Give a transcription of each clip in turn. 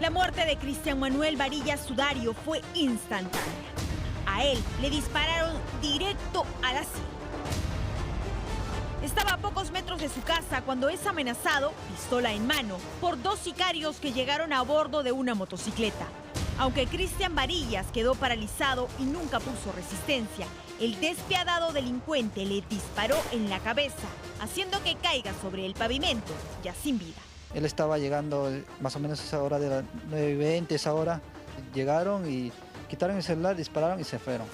La muerte de Cristian Manuel Varillas Sudario fue instantánea. A él le dispararon directo a la sien. Estaba a pocos metros de su casa cuando es amenazado, pistola en mano, por dos sicarios que llegaron a bordo de una motocicleta. Aunque Cristian Varillas quedó paralizado y nunca puso resistencia, el despiadado delincuente le disparó en la cabeza, haciendo que caiga sobre el pavimento, ya sin vida. Él estaba llegando más o menos a esa hora de las 9:20, esa hora. Llegaron y quitaron el celular, dispararon y se fueron.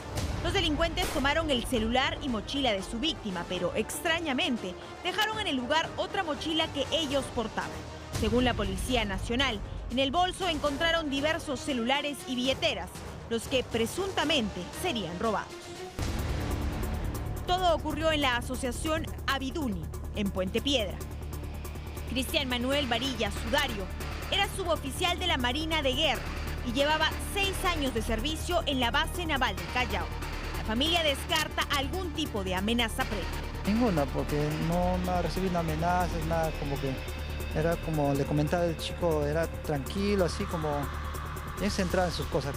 Los delincuentes tomaron el celular y mochila de su víctima, pero extrañamente dejaron en el lugar otra mochila que ellos portaban. Según la Policía Nacional, en el bolso encontraron diversos celulares y billeteras, los que presuntamente serían robados. Todo ocurrió en la asociación Abiduni, en Puente Piedra. Cristian Manuel Varillas Sudario era suboficial de la Marina de Guerra y llevaba 6 años de servicio en la base naval de Callao. La familia descarta algún tipo de amenaza previa. Ninguna, porque no recibí una amenaza, nada, como que era como le comentaba el chico, era tranquilo, así como bien centrado en sus cosas.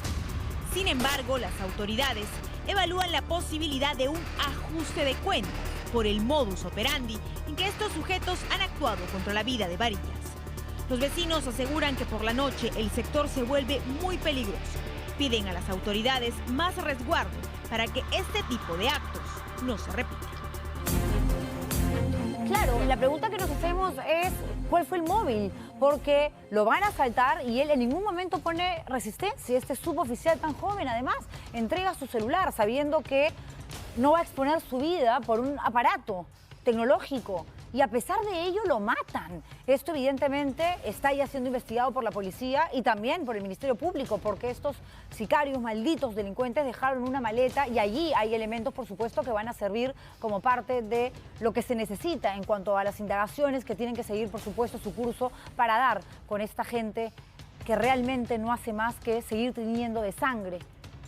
Sin embargo, las autoridades evalúan la posibilidad de un ajuste de cuentas por el modus operandi en que estos sujetos han actuado contra la vida de Varillas. Los vecinos aseguran que por la noche el sector se vuelve muy peligroso. Piden a las autoridades más resguardo para que este tipo de actos no se repitan. Claro, la pregunta que nos hacemos es ¿cuál fue el móvil? Porque lo van a asaltar y él en ningún momento pone resistencia. Este suboficial tan joven, además, entrega su celular sabiendo que no va a exponer su vida por un aparato tecnológico. Y a pesar de ello lo matan. Esto evidentemente está ya siendo investigado por la policía y también por el Ministerio Público, porque estos sicarios, malditos delincuentes, dejaron una maleta y allí hay elementos, por supuesto, que van a servir como parte de lo que se necesita en cuanto a las indagaciones que tienen que seguir, por supuesto, su curso para dar con esta gente que realmente no hace más que seguir tiñendo de sangre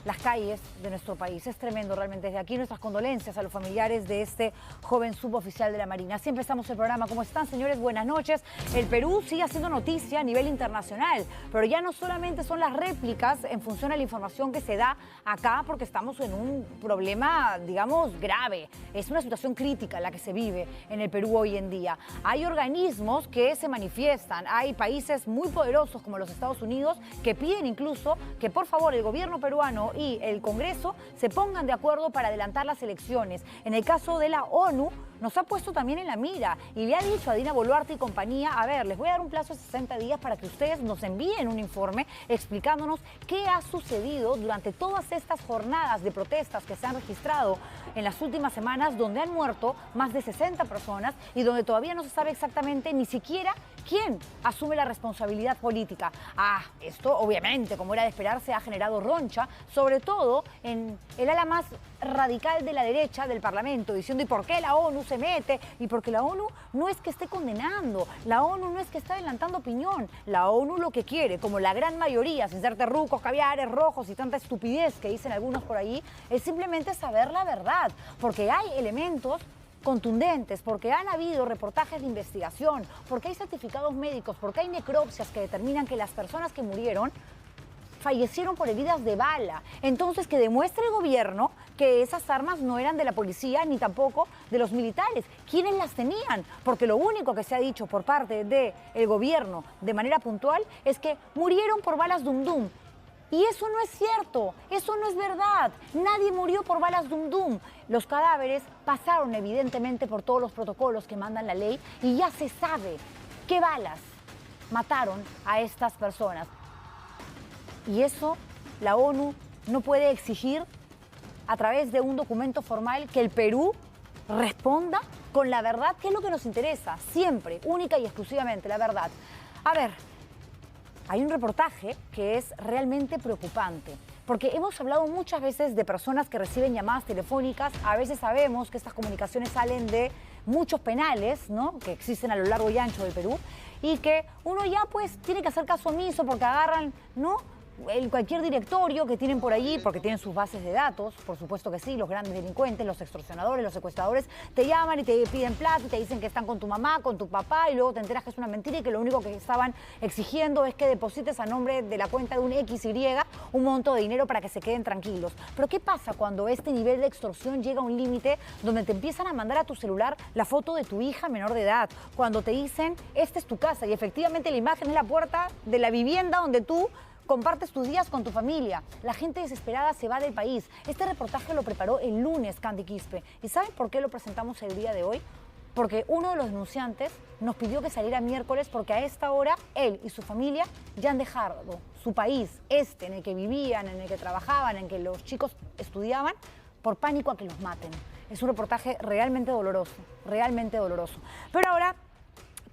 las calles de nuestro país. Es tremendo realmente. Desde aquí nuestras condolencias a los familiares de este joven suboficial de la Marina. Así empezamos el programa. ¿Cómo están, señores? Buenas noches. El Perú sigue haciendo noticia a nivel internacional, pero ya no solamente son las réplicas en función a la información que se da acá, porque estamos en un problema, digamos, grave. Es una situación crítica la que se vive en el Perú hoy en día. Hay organismos que se manifiestan. Hay países muy poderosos como los Estados Unidos que piden incluso que, por favor, el gobierno peruano y el Congreso se pongan de acuerdo para adelantar las elecciones. En el caso de la ONU, nos ha puesto también en la mira y le ha dicho a Dina Boluarte y compañía, a ver, les voy a dar un plazo de 60 días para que ustedes nos envíen un informe explicándonos qué ha sucedido durante todas estas jornadas de protestas que se han registrado en las últimas semanas, donde han muerto más de 60 personas y donde todavía no se sabe exactamente ni siquiera quién asume la responsabilidad política. Esto obviamente, como era de esperarse, ha generado roncha, sobre todo en el ala más radical de la derecha del Parlamento, diciendo ¿y por qué la ONU se mete? Y porque la ONU no es que esté condenando, la ONU no es que está adelantando opinión, la ONU lo que quiere, como la gran mayoría, sin ser terrucos, caviares, rojos y tanta estupidez que dicen algunos por ahí, es simplemente saber la verdad, porque hay elementos contundentes, porque han habido reportajes de investigación, porque hay certificados médicos, porque hay necropsias que determinan que las personas que murieron fallecieron por heridas de bala. Entonces, que demuestre el gobierno que esas armas no eran de la policía ni tampoco de los militares. ¿Quiénes las tenían? Porque lo único que se ha dicho por parte del gobierno de manera puntual es que murieron por balas Dum Dum. Y eso no es cierto, eso no es verdad. Nadie murió por balas Dum Dum. Los cadáveres pasaron evidentemente por todos los protocolos que mandan la ley y ya se sabe qué balas mataron a estas personas. Y eso la ONU no puede exigir a través de un documento formal que el Perú responda con la verdad, que es lo que nos interesa, siempre, única y exclusivamente la verdad. A ver, hay un reportaje que es realmente preocupante, porque hemos hablado muchas veces de personas que reciben llamadas telefónicas, a veces sabemos que estas comunicaciones salen de muchos penales, ¿no?, que existen a lo largo y ancho del Perú, y que uno ya pues tiene que hacer caso omiso porque agarran, ¿no?, cualquier directorio que tienen por allí, porque tienen sus bases de datos, por supuesto que sí, los grandes delincuentes, los extorsionadores, los secuestradores, te llaman y te piden plata y te dicen que están con tu mamá, con tu papá, y luego te enteras que es una mentira y que lo único que estaban exigiendo es que deposites a nombre de la cuenta de un XY un monto de dinero para que se queden tranquilos. Pero ¿qué pasa cuando este nivel de extorsión llega a un límite donde te empiezan a mandar a tu celular la foto de tu hija menor de edad? Cuando te dicen, esta es tu casa, y efectivamente la imagen es la puerta de la vivienda donde tú compartes tus días con tu familia. La gente desesperada se va del país. Este reportaje lo preparó el lunes Candy Quispe. ¿Y saben por qué lo presentamos el día de hoy? Porque uno de los denunciantes nos pidió que saliera miércoles porque a esta hora él y su familia ya han dejado su país, en el que vivían, en el que trabajaban, en el que los chicos estudiaban, por pánico a que los maten. Es un reportaje realmente doloroso, realmente doloroso. Pero ahora,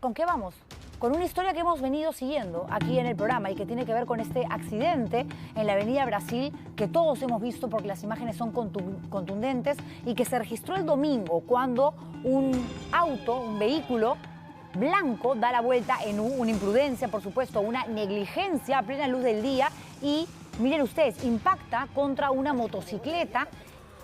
¿con qué vamos? Con una historia que hemos venido siguiendo aquí en el programa y que tiene que ver con este accidente en la avenida Brasil que todos hemos visto porque las imágenes son contundentes y que se registró el domingo cuando un auto, un vehículo blanco da la vuelta en una imprudencia, por supuesto, una negligencia a plena luz del día y, miren ustedes, impacta contra una motocicleta.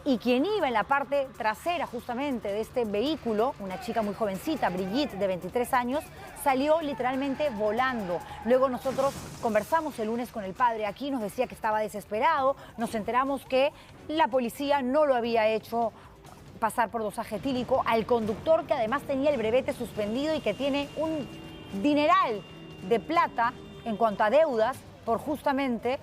Y quien iba en la parte trasera justamente de este vehículo, una chica muy jovencita, Brigitte, de 23 años, salió literalmente volando. Luego nosotros conversamos el lunes con el padre aquí, nos decía que estaba desesperado, nos enteramos que la policía no lo había hecho pasar por dosaje etílico, al conductor que además tenía el brevete suspendido y que tiene un dineral de plata en cuanto a deudas por justamente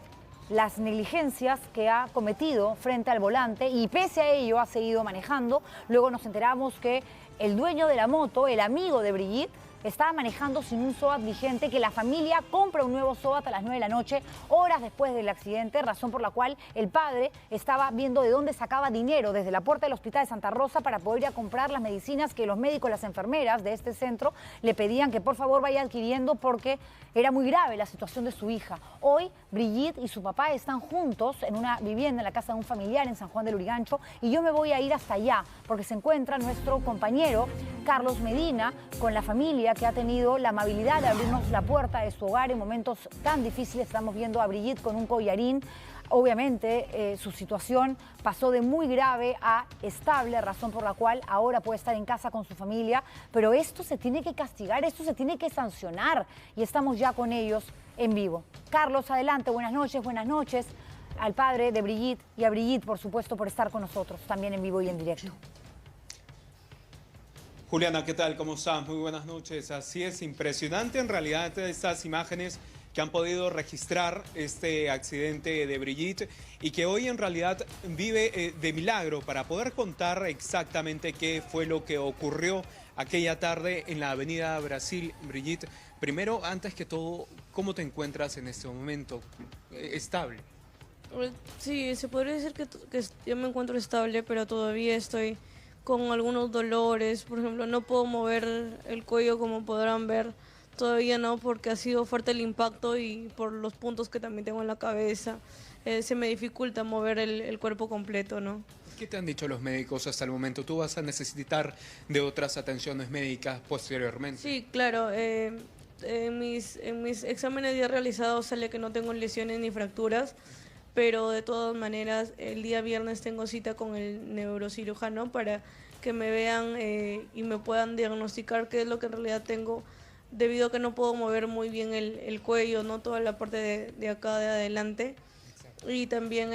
las negligencias que ha cometido frente al volante y pese a ello ha seguido manejando. Luego nos enteramos que el dueño de la moto, el amigo de Brigitte, estaba manejando sin un SOAT vigente, que la familia compra un nuevo SOAT a las 9 de la noche, horas después del accidente, razón por la cual el padre estaba viendo de dónde sacaba dinero desde la puerta del hospital de Santa Rosa para poder ir a comprar las medicinas que los médicos, las enfermeras de este centro le pedían que por favor vaya adquiriendo porque era muy grave la situación de su hija. Hoy Brigitte y su papá están juntos en una vivienda en la casa de un familiar en San Juan del Lurigancho y yo me voy a ir hasta allá porque se encuentra nuestro compañero Carlos Medina con la familia que ha tenido la amabilidad de abrirnos la puerta de su hogar en momentos tan difíciles. Estamos viendo a Brigitte con un collarín. Obviamente su situación pasó de muy grave a estable, razón por la cual ahora puede estar en casa con su familia, pero esto se tiene que castigar, esto se tiene que sancionar y estamos ya con ellos en vivo. Carlos, adelante, buenas noches al padre de Brigitte y a Brigitte, por supuesto, por estar con nosotros también en vivo y en directo. Juliana, ¿qué tal? ¿Cómo estás? Muy buenas noches. Así es, impresionante en realidad estas imágenes que han podido registrar este accidente de Brigitte y que hoy en realidad vive de milagro para poder contar exactamente qué fue lo que ocurrió aquella tarde en la avenida Brasil. Brigitte, primero, antes que todo, ¿cómo te encuentras en este momento? ¿Estable? Sí, se podría decir que yo me encuentro estable, pero todavía estoy con algunos dolores. Por ejemplo, no puedo mover el cuello como podrán ver. Todavía no, porque ha sido fuerte el impacto y por los puntos que también tengo en la cabeza. Se me dificulta mover el cuerpo completo, ¿no? ¿Qué te han dicho los médicos hasta el momento? ¿Tú vas a necesitar de otras atenciones médicas posteriormente? Sí, claro. En mis exámenes ya realizados sale que no tengo lesiones ni fracturas, pero de todas maneras el día viernes tengo cita con el neurocirujano para que me vean y me puedan diagnosticar qué es lo que en realidad tengo, debido a que no puedo mover muy bien el cuello, no toda la parte de acá de adelante. Exacto. Y también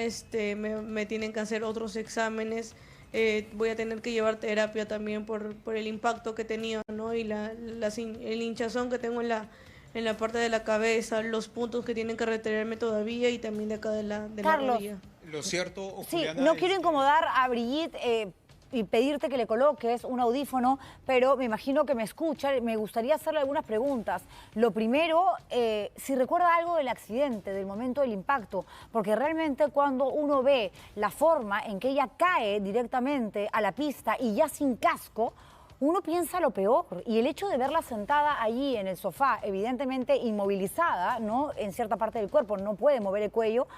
me tienen que hacer otros exámenes. Voy a tener que llevar terapia también por el impacto que he tenido, ¿no? Y el hinchazón que tengo en la parte de la cabeza, los puntos que tienen que retenerme todavía y también de acá de la rodilla. Lo cierto, Juliana, sí, no quiero incomodar a Brigitte y pedirte que le coloques un audífono, pero me imagino que me escucha. Me gustaría hacerle algunas preguntas. Lo primero, si recuerda algo del accidente, del momento del impacto, porque realmente cuando uno ve la forma en que ella cae directamente a la pista y ya sin casco, uno piensa lo peor. Y el hecho de verla sentada allí en el sofá, evidentemente inmovilizada, ¿no?, en cierta parte del cuerpo, no puede mover el cuello,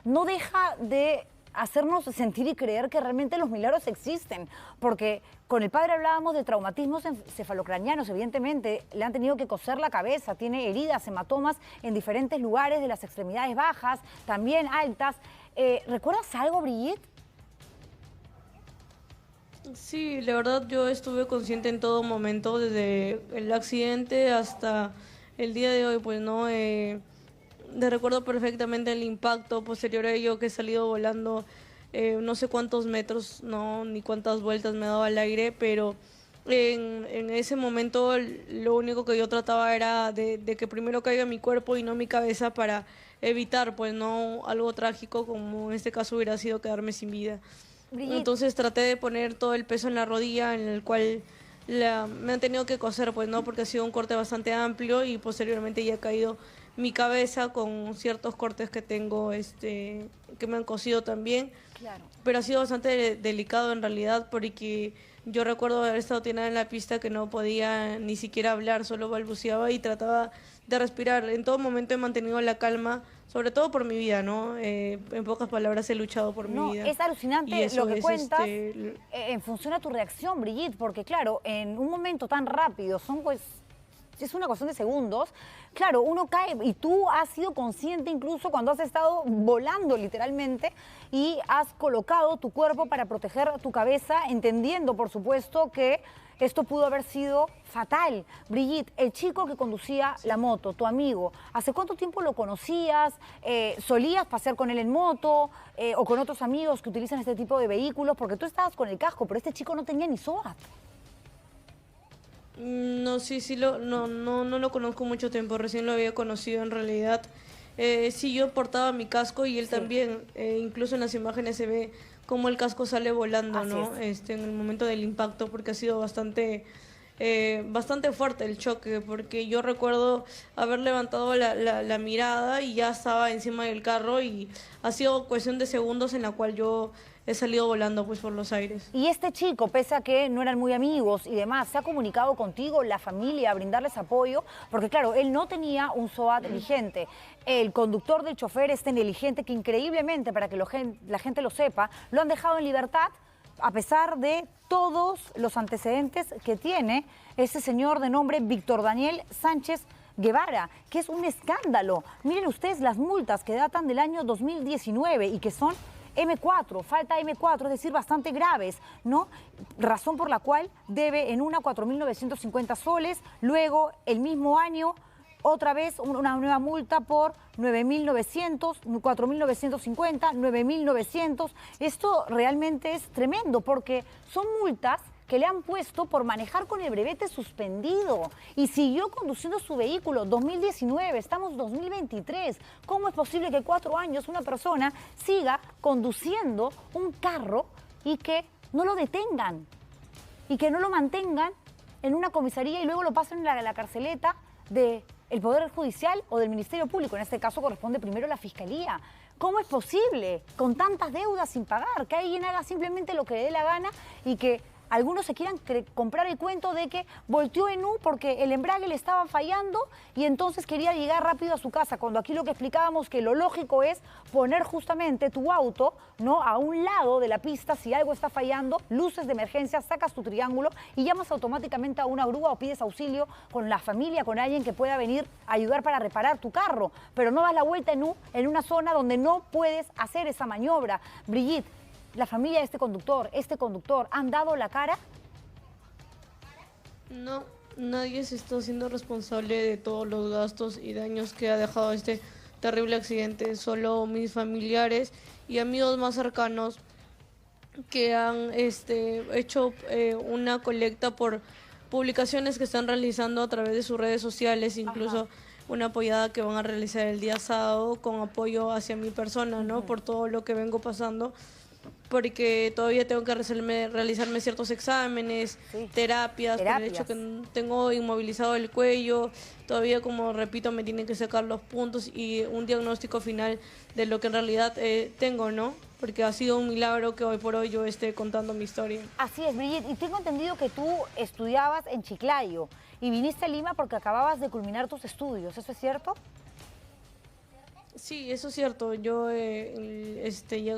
no deja de hacernos sentir y creer que realmente los milagros existen, porque con el padre hablábamos de traumatismos encefalocranianos, evidentemente le han tenido que coser la cabeza, tiene heridas, hematomas en diferentes lugares de las extremidades bajas, también altas. ¿Recuerdas algo, Brigitte? Sí, la verdad yo estuve consciente en todo momento, desde el accidente hasta el día de hoy, pues no, recuerdo perfectamente el impacto posterior a ello, que he salido volando no sé cuántos metros, no, ni cuántas vueltas me daba al aire, pero en ese momento lo único que yo trataba era de que primero caiga mi cuerpo y no mi cabeza, para evitar pues no algo trágico, como en este caso hubiera sido quedarme sin vida. Brigitte. Entonces traté de poner todo el peso en la rodilla, en el cual me han tenido que coser, pues no, porque ha sido un corte bastante amplio, y posteriormente ya ha caído mi cabeza con ciertos cortes que tengo, que me han cosido también. Claro. Pero ha sido bastante delicado en realidad, porque yo recuerdo haber estado tirada en la pista que no podía ni siquiera hablar, solo balbuceaba y trataba de respirar. En todo momento he mantenido la calma, sobre todo por mi vida, ¿no? En pocas palabras, he luchado por mi vida. Es alucinante Y eso lo que es, cuentas en función a tu reacción, Brigitte, porque claro, en un momento tan rápido, es una cuestión de segundos. Claro, uno cae y tú has sido consciente incluso cuando has estado volando literalmente y has colocado tu cuerpo para proteger tu cabeza, entendiendo por supuesto que esto pudo haber sido fatal. Brigitte, el chico que conducía la moto, tu amigo, ¿hace cuánto tiempo lo conocías? ¿Solías pasear con él en moto o con otros amigos que utilizan este tipo de vehículos? Porque tú estabas con el casco, pero este chico no tenía ni SOAT. No, no lo conozco mucho tiempo, recién lo había conocido en realidad. Sí, yo portaba mi casco y él también, incluso en las imágenes se ve cómo el casco sale volando, Así ¿no? En el momento del impacto, porque ha sido bastante fuerte el choque, porque yo recuerdo haber levantado la mirada y ya estaba encima del carro, y ha sido cuestión de segundos en la cual yo he salido volando pues por los aires. Y este chico, pese a que no eran muy amigos y demás, ¿se ha comunicado contigo, la familia, a brindarles apoyo? Porque claro, él no tenía un SOAT vigente. El conductor del chofer es tan inteligente que increíblemente, para que la gente lo sepa, lo han dejado en libertad a pesar de todos los antecedentes que tiene ese señor de nombre Víctor Daniel Sánchez Guevara, que es un escándalo. Miren ustedes las multas que datan del año 2019 y que son M4, falta M4, es decir, bastante graves, ¿no? Razón por la cual debe en una 4.950 soles, luego el mismo año otra vez una nueva multa por 9.900, 4.950, 9.900. Esto realmente es tremendo porque son multas que le han puesto por manejar con el brevete suspendido y siguió conduciendo su vehículo. 2019, estamos 2023. ¿Cómo es posible que 4 años una persona siga conduciendo un carro y que no lo detengan y que no lo mantengan en una comisaría y luego lo pasen a la carceleta del Poder Judicial o del Ministerio Público? En este caso corresponde primero a la Fiscalía. ¿Cómo es posible, con tantas deudas sin pagar, que alguien haga simplemente lo que le dé la gana y que algunos se quieran comprar el cuento de que volteó en U porque el embrague le estaba fallando y entonces quería llegar rápido a su casa, cuando aquí lo que explicábamos que lo lógico es poner justamente tu auto, ¿no?, a un lado de la pista si algo está fallando, luces de emergencia, sacas tu triángulo y llamas automáticamente a una grúa o pides auxilio con la familia, con alguien que pueda venir a ayudar para reparar tu carro, pero no das la vuelta en U en una zona donde no puedes hacer esa maniobra. Brigitte, la familia de este conductor, ¿han dado la cara? No, nadie se está haciendo responsable de todos los gastos y daños que ha dejado este terrible accidente. Solo mis familiares y amigos más cercanos que han hecho una colecta por publicaciones que están realizando a través de sus redes sociales, incluso una apoyada que van a realizar el día sábado con apoyo hacia mi persona, ¿no? Por todo lo que vengo pasando, porque todavía tengo que realizarme ciertos exámenes, terapias, por el hecho que tengo inmovilizado el cuello, todavía, como repito, me tienen que sacar los puntos y un diagnóstico final de lo que en realidad tengo, ¿no? Porque ha sido un milagro que hoy por hoy yo esté contando mi historia. Así es, Brigitte, y tengo entendido que tú estudiabas en Chiclayo y viniste a Lima porque acababas de culminar tus estudios, ¿eso es cierto? Sí, eso es cierto. Yo ya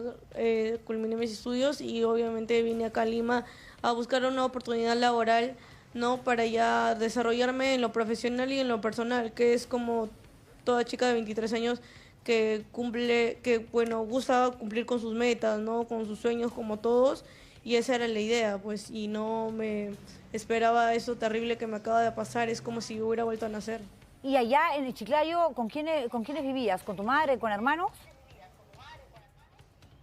culminé mis estudios y obviamente vine acá a Lima a buscar una oportunidad laboral, ¿no? Para ya desarrollarme en lo profesional y en lo personal, que es como toda chica de 23 años que gusta cumplir con sus metas, ¿no? Con sus sueños como todos, y esa era la idea, pues, y no me esperaba eso terrible que me acaba de pasar, es como si hubiera vuelto a nacer. Y allá en el Chiclayo, ¿con quiénes vivías? ¿Con tu madre, con hermanos?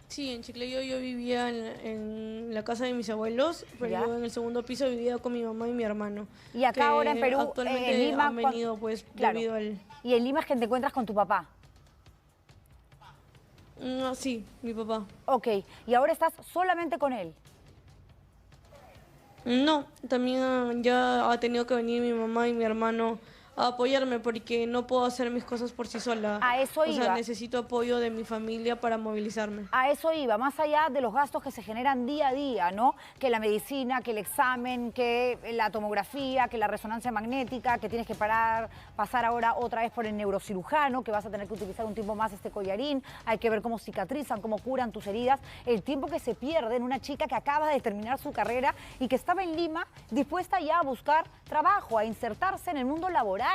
Sí, en Chiclayo yo vivía en la casa de mis abuelos, pero ¿Ya? yo en el segundo piso vivía con mi mamá y mi hermano. Y acá que ahora en Perú, actualmente en Lima, han venido pues claro. debido al... Y en Lima es que te encuentras con tu papá. Sí, mi papá. Ok, y ahora estás solamente con él. No, también ya ha tenido que venir mi mamá y mi hermano a apoyarme porque no puedo hacer mis cosas por sí sola. A eso O sea, iba. necesito apoyo de mi familia para movilizarme. A eso iba, más allá de los gastos que se generan día a día, ¿no? Que la medicina, que el examen, que la tomografía, que la resonancia magnética, que tienes que pasar ahora otra vez por el neurocirujano, que vas a tener que utilizar un tiempo más este collarín, hay que ver cómo cicatrizan, cómo curan tus heridas, el tiempo que se pierde en una chica que acaba de terminar su carrera y que estaba en Lima dispuesta ya a buscar trabajo, a insertarse en el mundo laboral.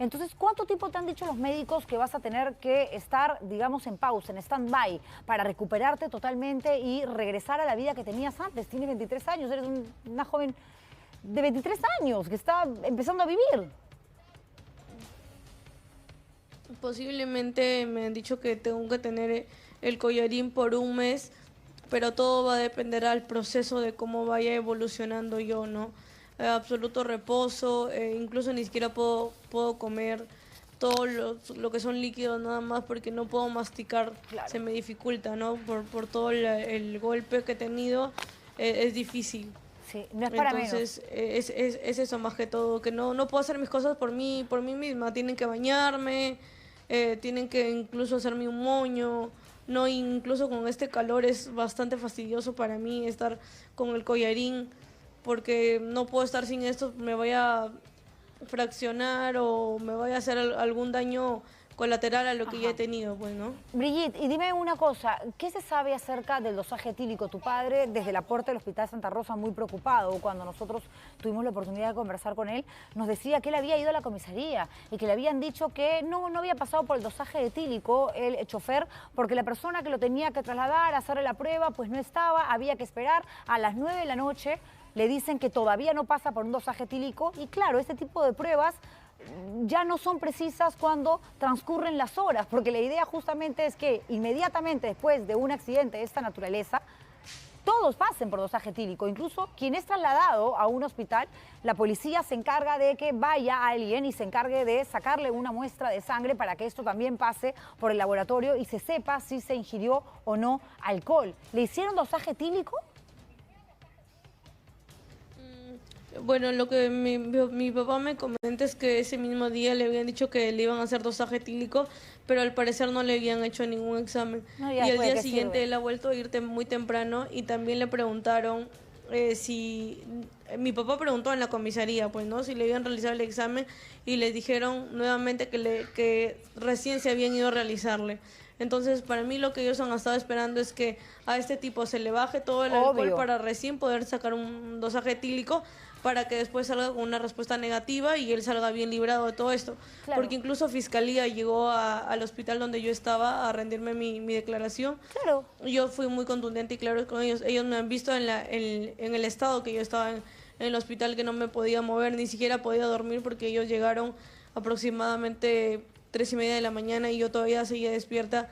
Entonces, ¿cuánto tiempo te han dicho los médicos que vas a tener que estar, digamos, en pausa, en stand-by, para recuperarte totalmente y regresar a la vida que tenías antes? Tienes 23 años, eres una joven de 23 años que está empezando a vivir. Posiblemente me han dicho que tengo que tener el collarín por un mes, pero todo va a depender al proceso de cómo vaya evolucionando yo, ¿no? Absoluto reposo, incluso ni siquiera puedo comer todo lo que son líquidos nada más porque no puedo masticar, Claro. se me dificulta, ¿no? Por todo el golpe que he tenido, es difícil. Sí, no es para Entonces, menos. es eso más que todo, que no puedo hacer mis cosas por mí misma. Tienen que bañarme, tienen que incluso hacerme un moño. No, incluso con este calor es bastante fastidioso para mí estar con el collarín, porque no puedo estar sin esto, me voy a fraccionar o me voy a hacer algún daño colateral a lo que ya he tenido, pues, ¿no? Brigitte, y dime una cosa, ¿qué se sabe acerca del dosaje etílico? Tu padre, desde la puerta del Hospital Santa Rosa, muy preocupado, cuando nosotros tuvimos la oportunidad de conversar con él, nos decía que él había ido a la comisaría y que le habían dicho que no había pasado por el dosaje etílico el chofer, porque la persona que lo tenía que trasladar, hacerle la prueba, pues no estaba, había que esperar a las 9 de la noche. Le dicen que todavía no pasa por un dosaje etílico y claro, este tipo de pruebas ya no son precisas cuando transcurren las horas, porque la idea justamente es que inmediatamente después de un accidente de esta naturaleza, todos pasen por dosaje etílico, incluso quien es trasladado a un hospital, la policía se encarga de que vaya alguien y se encargue de sacarle una muestra de sangre para que esto también pase por el laboratorio y se sepa si se ingirió o no alcohol. ¿Le hicieron dosaje etílico? Bueno, lo que mi papá me comenta es que ese mismo día le habían dicho que le iban a hacer dosaje etílico, pero al parecer no le habían hecho ningún examen. No, Y ya, al pues, día ¿qué siguiente sirve? él ha vuelto a ir muy temprano y también le preguntaron si... Mi papá preguntó en la comisaría, pues, ¿no? Si le habían realizado el examen y les dijeron nuevamente que recién se habían ido a realizarle. Entonces, para mí lo que ellos han estado esperando es que a este tipo se le baje todo el alcohol Obvio. para recién poder sacar un dosaje etílico para que después salga con una respuesta negativa y él salga bien librado de todo esto. Claro. Porque incluso Fiscalía llegó al hospital donde yo estaba a rendirme mi declaración. Claro. Yo fui muy contundente y claro con ellos. Ellos me han visto en el estado que yo estaba en el hospital, que no me podía mover, ni siquiera podía dormir porque ellos llegaron aproximadamente 3:30 de la mañana y yo todavía seguía despierta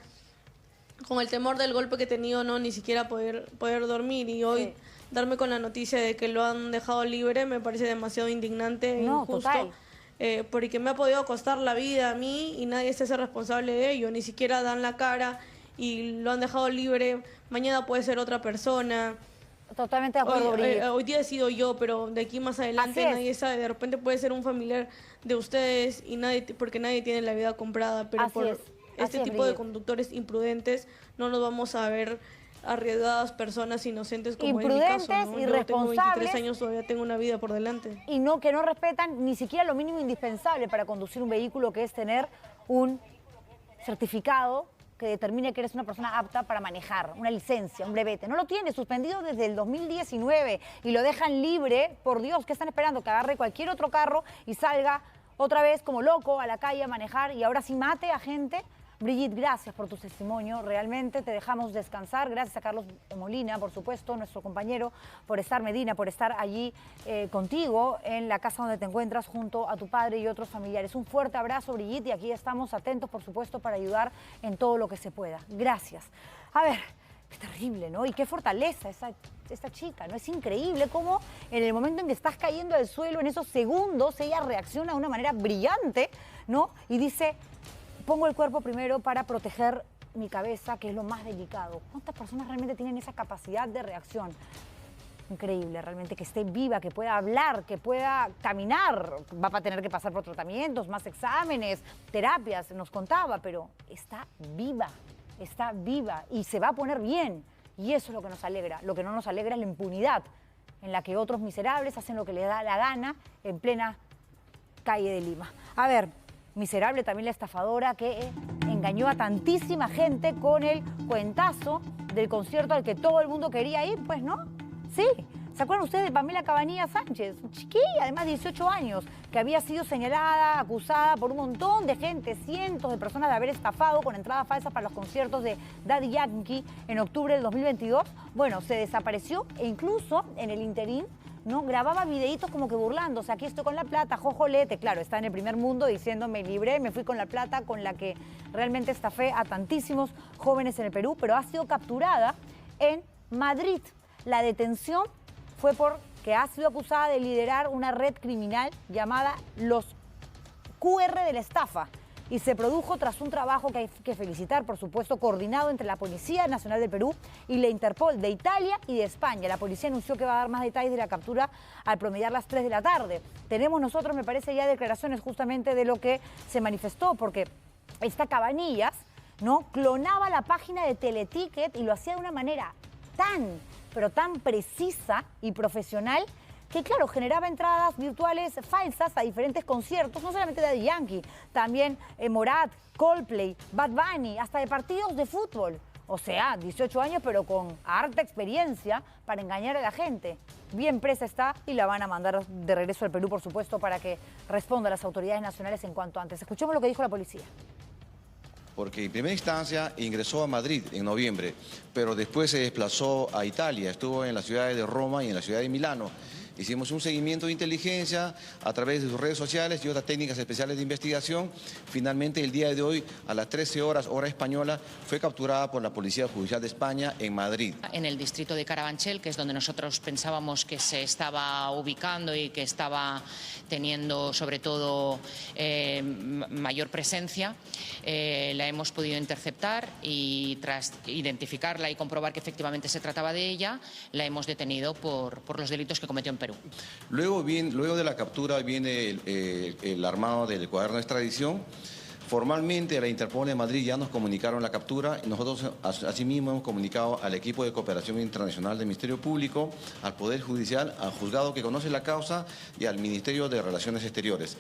con el temor del golpe que he tenido, no ni siquiera poder dormir. Y hoy Sí. darme con la noticia de que lo han dejado libre me parece demasiado indignante e No, injusto. total. Porque me ha podido costar la vida a mí y nadie se hace responsable de ello, ni siquiera dan la cara y lo han dejado libre. Mañana puede ser otra persona. Totalmente de acuerdo, Brigitte. Hoy día he sido yo, pero de aquí más adelante Así es. nadie sabe. De repente puede ser un familiar de ustedes y porque nadie tiene la vida comprada, pero Así por es, este así es, tipo de Brigitte. conductores imprudentes no nos vamos a ver arriesgadas personas inocentes como en mi caso, Imprudentes, ¿no? Yo tengo 23 irresponsables. años, todavía tengo una vida por delante. Y no, que no respetan ni siquiera lo mínimo indispensable para conducir un vehículo, que es tener un certificado que determine que eres una persona apta para manejar, una licencia, un brevete. No lo tiene, suspendido desde el 2019 y lo dejan libre. Por Dios, ¿qué están esperando? Que agarre cualquier otro carro y salga otra vez como loco a la calle a manejar y ahora sí mate a gente. Brigitte, gracias por tu testimonio, realmente te dejamos descansar. Gracias a Carlos Molina, por supuesto, nuestro compañero, por estar, Medina, por estar allí contigo en la casa donde te encuentras junto a tu padre y otros familiares. Un fuerte abrazo, Brigitte, y aquí estamos atentos, por supuesto, para ayudar en todo lo que se pueda. Gracias. A ver, qué terrible, ¿no? Y qué fortaleza esta chica, ¿no? Es increíble cómo en el momento en que estás cayendo al suelo, en esos segundos, ella reacciona de una manera brillante, ¿no? Y dice: pongo el cuerpo primero para proteger mi cabeza, que es lo más delicado. ¿Cuántas personas realmente tienen esa capacidad de reacción? Increíble, realmente, que esté viva, que pueda hablar, que pueda caminar. Va a tener que pasar por tratamientos, más exámenes, terapias, nos contaba, pero está viva y se va a poner bien. Y eso es lo que nos alegra. Lo que no nos alegra es la impunidad en la que otros miserables hacen lo que les da la gana en plena calle de Lima. A ver, miserable también la estafadora que engañó a tantísima gente con el cuentazo del concierto al que todo el mundo quería ir, pues, ¿no? Sí. ¿Se acuerdan ustedes de Pamela Cabanilla Sánchez? Chiquilla, además 18 años, que había sido señalada, acusada por un montón de gente, cientos de personas de haber estafado con entradas falsas para los conciertos de Daddy Yankee en octubre del 2022? Bueno, se desapareció e incluso en el interín, ¿no? Grababa videitos como que burlándose. Aquí estoy con la plata, jojolete. Claro, está en el primer mundo diciendo: me libré, me fui con la plata con la que realmente estafé a tantísimos jóvenes en el Perú, pero ha sido capturada en Madrid. La detención fue porque ha sido acusada de liderar una red criminal llamada los QR de la estafa. Y se produjo tras un trabajo que hay que felicitar, por supuesto, coordinado entre la Policía Nacional del Perú y la Interpol de Italia y de España. La policía anunció que va a dar más detalles de la captura al promediar las 3 de la tarde. Tenemos nosotros, me parece, ya declaraciones justamente de lo que se manifestó, porque esta Cabanillas, ¿no?, clonaba la página de Teleticket y lo hacía de una manera pero tan precisa y profesional, que claro, generaba entradas virtuales falsas a diferentes conciertos, no solamente de Daddy Yankee, también Morat, Coldplay, Bad Bunny, hasta de partidos de fútbol. O sea, 18 años, pero con harta experiencia para engañar a la gente. Bien presa está y la van a mandar de regreso al Perú, por supuesto, para que responda a las autoridades nacionales en cuanto antes. Escuchemos lo que dijo la policía. Porque en primera instancia ingresó a Madrid en noviembre, pero después se desplazó a Italia, estuvo en las ciudades de Roma y en la ciudad de Milano. Hicimos un seguimiento de inteligencia a través de sus redes sociales y otras técnicas especiales de investigación. Finalmente, el día de hoy, a las 13 horas, hora española, fue capturada por la Policía Judicial de España en Madrid. En el distrito de Carabanchel, que es donde nosotros pensábamos que se estaba ubicando y que estaba teniendo, sobre todo, mayor presencia, la hemos podido interceptar y tras identificarla y comprobar que efectivamente se trataba de ella, la hemos detenido por los delitos que cometió en Perú. Luego de la captura viene el armado del cuaderno de extradición. Formalmente a la Interpol de Madrid ya nos comunicaron la captura y nosotros asimismo hemos comunicado al equipo de cooperación internacional del Ministerio Público, al Poder Judicial, al juzgado que conoce la causa y al Ministerio de Relaciones Exteriores,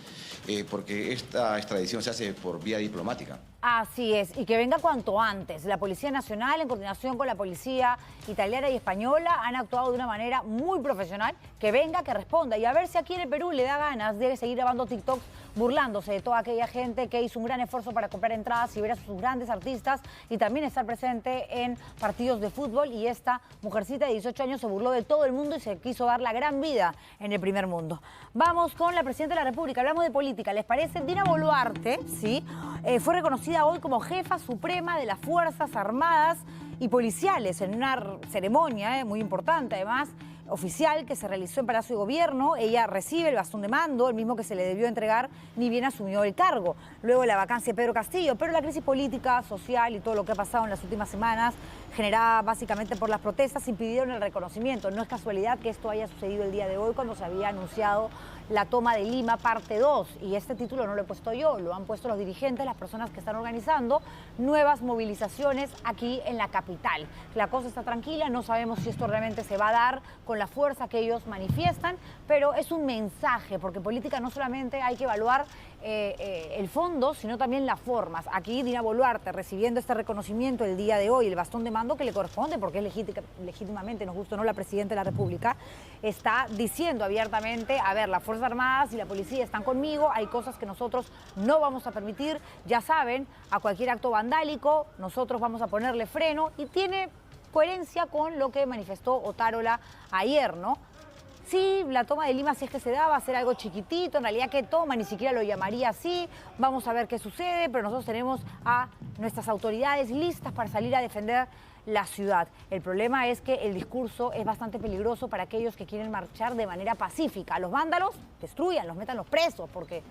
porque esta extradición se hace por vía diplomática. Así es, y que venga cuanto antes. La Policía Nacional, en coordinación con la Policía Italiana y Española, han actuado de una manera muy profesional. Que venga, que responda. Y a ver si aquí en el Perú le da ganas de seguir grabando TikToks burlándose de toda aquella gente que hizo un gran esfuerzo para comprar entradas y ver a sus grandes artistas y también estar presente en partidos de fútbol. Y esta mujercita de 18 años se burló de todo el mundo y se quiso dar la gran vida en el primer mundo. Vamos con la Presidenta de la República. Hablamos de política. ¿Les parece? Dina Boluarte, ¿sí? Fue reconocida hoy como jefa suprema de las Fuerzas Armadas y Policiales en una ceremonia muy importante, además, oficial, que se realizó en Palacio de Gobierno. Ella recibe el bastón de mando, el mismo que se le debió entregar ni bien asumió el cargo, luego de la vacancia de Pedro Castillo. Pero la crisis política, social y todo lo que ha pasado en las últimas semanas, generada básicamente por las protestas, impidieron el reconocimiento. No es casualidad que esto haya sucedido el día de hoy, cuando se había anunciado la toma de Lima parte 2. Y este título no lo he puesto yo, lo han puesto los dirigentes, las personas que están organizando nuevas movilizaciones aquí en la capital. La cosa está tranquila, no sabemos si esto realmente se va a dar con la fuerza que ellos manifiestan, pero es un mensaje, porque política no solamente hay que evaluar el fondo, sino también las formas. Aquí Dina Boluarte recibiendo este reconocimiento el día de hoy, el bastón de mando que le corresponde, porque es legítimamente, nos gusta o no, la Presidenta de la República, está diciendo abiertamente, a ver, las Fuerzas Armadas y la policía están conmigo, hay cosas que nosotros no vamos a permitir, ya saben, a cualquier acto vandálico, nosotros vamos a ponerle freno, y tiene coherencia con lo que manifestó Otárola ayer, ¿no? Sí, la toma de Lima, si es que se da, va a ser algo chiquitito, en realidad ¿qué toma? Ni siquiera lo llamaría así, vamos a ver qué sucede, pero nosotros tenemos a nuestras autoridades listas para salir a defender la ciudad. El problema es que el discurso es bastante peligroso para aquellos que quieren marchar de manera pacífica. A los vándalos, destruyan, los metan los presos, porque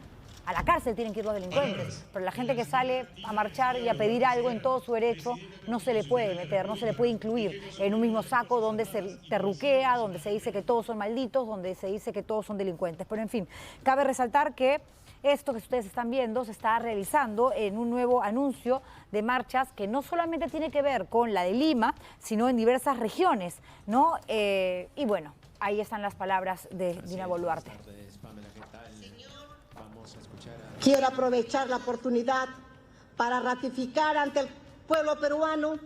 a la cárcel tienen que ir los delincuentes, pero la gente que sale a marchar y a pedir algo en todo su derecho no se le puede meter, no se le puede incluir en un mismo saco donde se terruquea, donde se dice que todos son malditos, donde se dice que todos son delincuentes. Pero en fin, cabe resaltar que esto que ustedes están viendo se está realizando en un nuevo anuncio de marchas que no solamente tiene que ver con la de Lima, sino en diversas regiones, ¿no? Y bueno, ahí están las palabras de Dina Boluarte. Quiero aprovechar la oportunidad para ratificar ante el pueblo peruano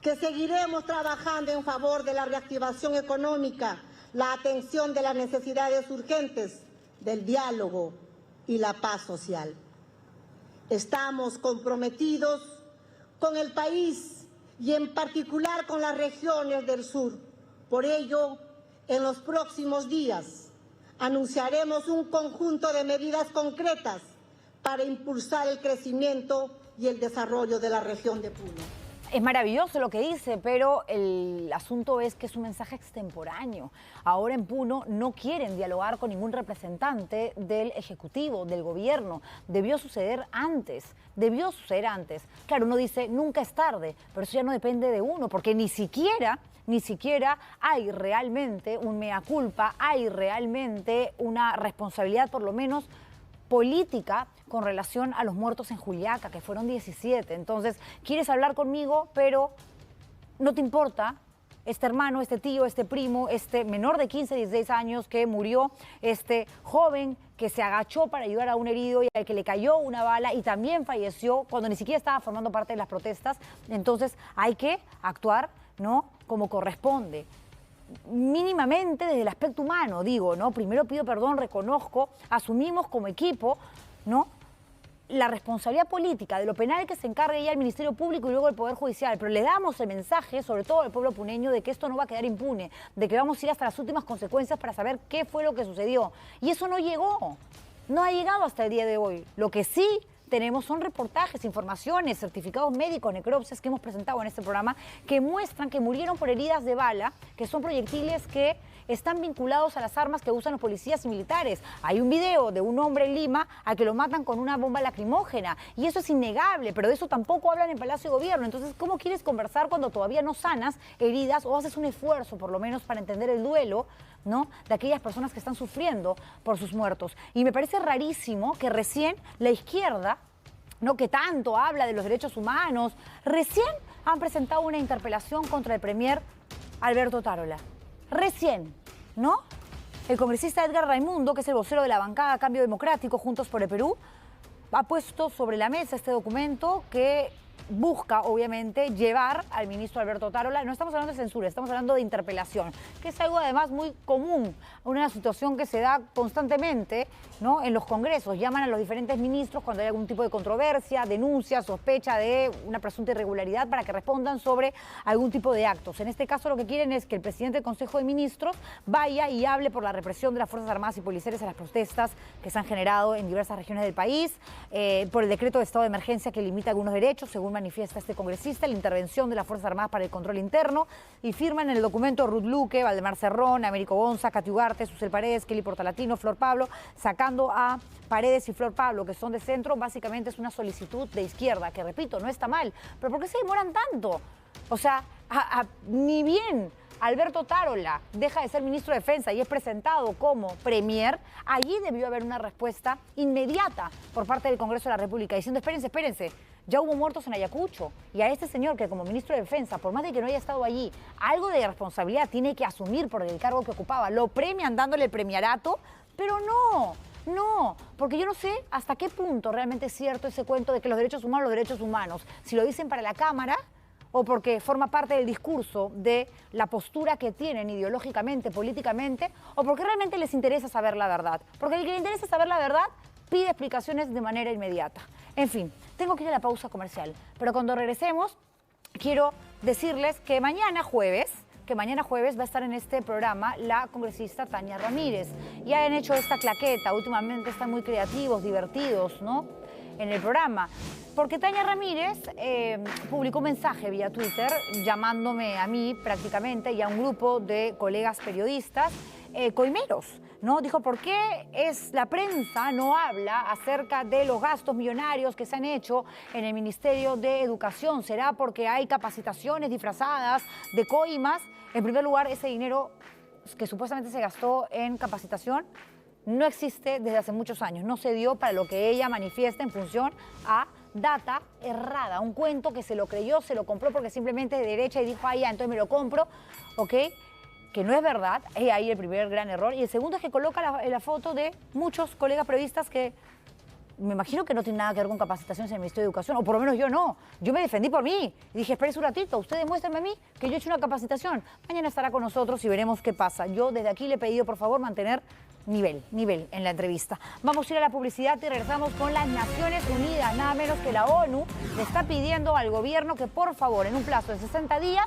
que seguiremos trabajando en favor de la reactivación económica, la atención de las necesidades urgentes, del diálogo y la paz social. Estamos comprometidos con el país y en particular con las regiones del sur. Por ello, en los próximos días anunciaremos un conjunto de medidas concretas para impulsar el crecimiento y el desarrollo de la región de Puno. Es maravilloso lo que dice, pero el asunto es que es un mensaje extemporáneo. Ahora en Puno no quieren dialogar con ningún representante del Ejecutivo, del Gobierno. Debió suceder antes, Claro, uno dice, nunca es tarde, pero eso ya no depende de uno, porque ni siquiera hay realmente un mea culpa, hay realmente una responsabilidad, por lo menos política, con relación a los muertos en Juliaca, que fueron 17. Entonces, quieres hablar conmigo, pero no te importa este hermano, este tío, este primo, este menor de 15, 16 años que murió, este joven que se agachó para ayudar a un herido y al que le cayó una bala y también falleció cuando ni siquiera estaba formando parte de las protestas. Entonces, hay que actuar, ¿no?, como corresponde. Mínimamente desde el aspecto humano, digo, ¿no? Primero pido perdón, reconozco, asumimos como equipo, ¿no?, la responsabilidad política de lo penal que se encargue ya el Ministerio Público y luego el Poder Judicial, pero le damos el mensaje, sobre todo al pueblo puneño, de que esto no va a quedar impune, de que vamos a ir hasta las últimas consecuencias para saber qué fue lo que sucedió. Y eso no llegó, no ha llegado hasta el día de hoy. Lo que sí tenemos son reportajes, informaciones, certificados médicos, necropsias que hemos presentado en este programa que muestran que murieron por heridas de bala, que son proyectiles que están vinculados a las armas que usan los policías y militares. Hay un video de un hombre en Lima al que lo matan con una bomba lacrimógena y eso es innegable, pero de eso tampoco hablan en Palacio de Gobierno. Entonces, ¿cómo quieres conversar cuando todavía no sanas heridas o haces un esfuerzo, por lo menos, para entender el duelo, ¿no?, de aquellas personas que están sufriendo por sus muertos? Y me parece rarísimo que recién la izquierda, ¿no?, que tanto habla de los derechos humanos, recién han presentado una interpelación contra el premier Alberto Otárola. Recién, ¿no? El congresista Edgar Raimundo, que es el vocero de la bancada Cambio Democrático, Juntos por el Perú, ha puesto sobre la mesa este documento que busca, obviamente, llevar al ministro Alberto Otárola. No estamos hablando de censura, estamos hablando de interpelación, que es algo además muy común, una situación que se da constantemente, ¿no?, en los congresos. Llaman a los diferentes ministros cuando hay algún tipo de controversia, denuncia, sospecha de una presunta irregularidad para que respondan sobre algún tipo de actos. En este caso lo que quieren es que el presidente del Consejo de Ministros vaya y hable por la represión de las Fuerzas Armadas y policiales a las protestas que se han generado en diversas regiones del país, por el decreto de estado de emergencia que limita algunos derechos, según manifiesta este congresista, la intervención de las Fuerzas Armadas para el control interno, y firman en el documento Ruth Luque, Valdemar Cerrón, Américo Gonza, Katy Ugarte, Susel Paredes, Kelly Portalatino, Flor Pablo, sacando a Paredes y Flor Pablo, que son de centro. Básicamente es una solicitud de izquierda, que repito, no está mal, pero ¿por qué se demoran tanto? O sea, ni bien Alberto Tarola deja de ser ministro de Defensa y es presentado como premier, allí debió haber una respuesta inmediata por parte del Congreso de la República diciendo, espérense, ya hubo muertos en Ayacucho y a este señor que como ministro de Defensa, por más de que no haya estado allí, algo de responsabilidad tiene que asumir por el cargo que ocupaba. Lo premian dándole el premiarato, pero no, porque yo no sé hasta qué punto realmente es cierto ese cuento de que los derechos humanos, si lo dicen para la Cámara o porque forma parte del discurso de la postura que tienen ideológicamente, políticamente, o porque realmente les interesa saber la verdad. Porque el que le interesa saber la verdad pide explicaciones de manera inmediata. En fin, tengo que ir a la pausa comercial, pero cuando regresemos quiero decirles que mañana jueves va a estar en este programa la congresista Tania Ramírez. Ya han hecho esta claqueta, últimamente están muy creativos, divertidos, ¿no?, en el programa. Porque Tania Ramírez publicó un mensaje vía Twitter llamándome a mí prácticamente y a un grupo de colegas periodistas coimeros, ¿no? Dijo, ¿por qué la prensa no habla acerca de los gastos millonarios que se han hecho en el Ministerio de Educación? ¿Será porque hay capacitaciones disfrazadas de coimas? En primer lugar, ese dinero que supuestamente se gastó en capacitación no existe desde hace muchos años. No se dio para lo que ella manifiesta en función a data errada, un cuento que se lo creyó, se lo compró porque simplemente de derecha y dijo, ah, ya, entonces me lo compro, ¿ok? Que no es verdad, es ahí el primer gran error. Y el segundo es que coloca la foto de muchos colegas periodistas que me imagino que no tienen nada que ver con capacitaciones en el Ministerio de Educación, o por lo menos yo no. Yo me defendí por mí y dije, espérese un ratito, usted demuéstrame a mí que yo he hecho una capacitación. Mañana estará con nosotros y veremos qué pasa. Yo desde aquí le he pedido, por favor, mantener nivel en la entrevista. Vamos a ir a la publicidad y regresamos con las Naciones Unidas. Nada menos que la ONU le está pidiendo al gobierno que, por favor, en un plazo de 60 días,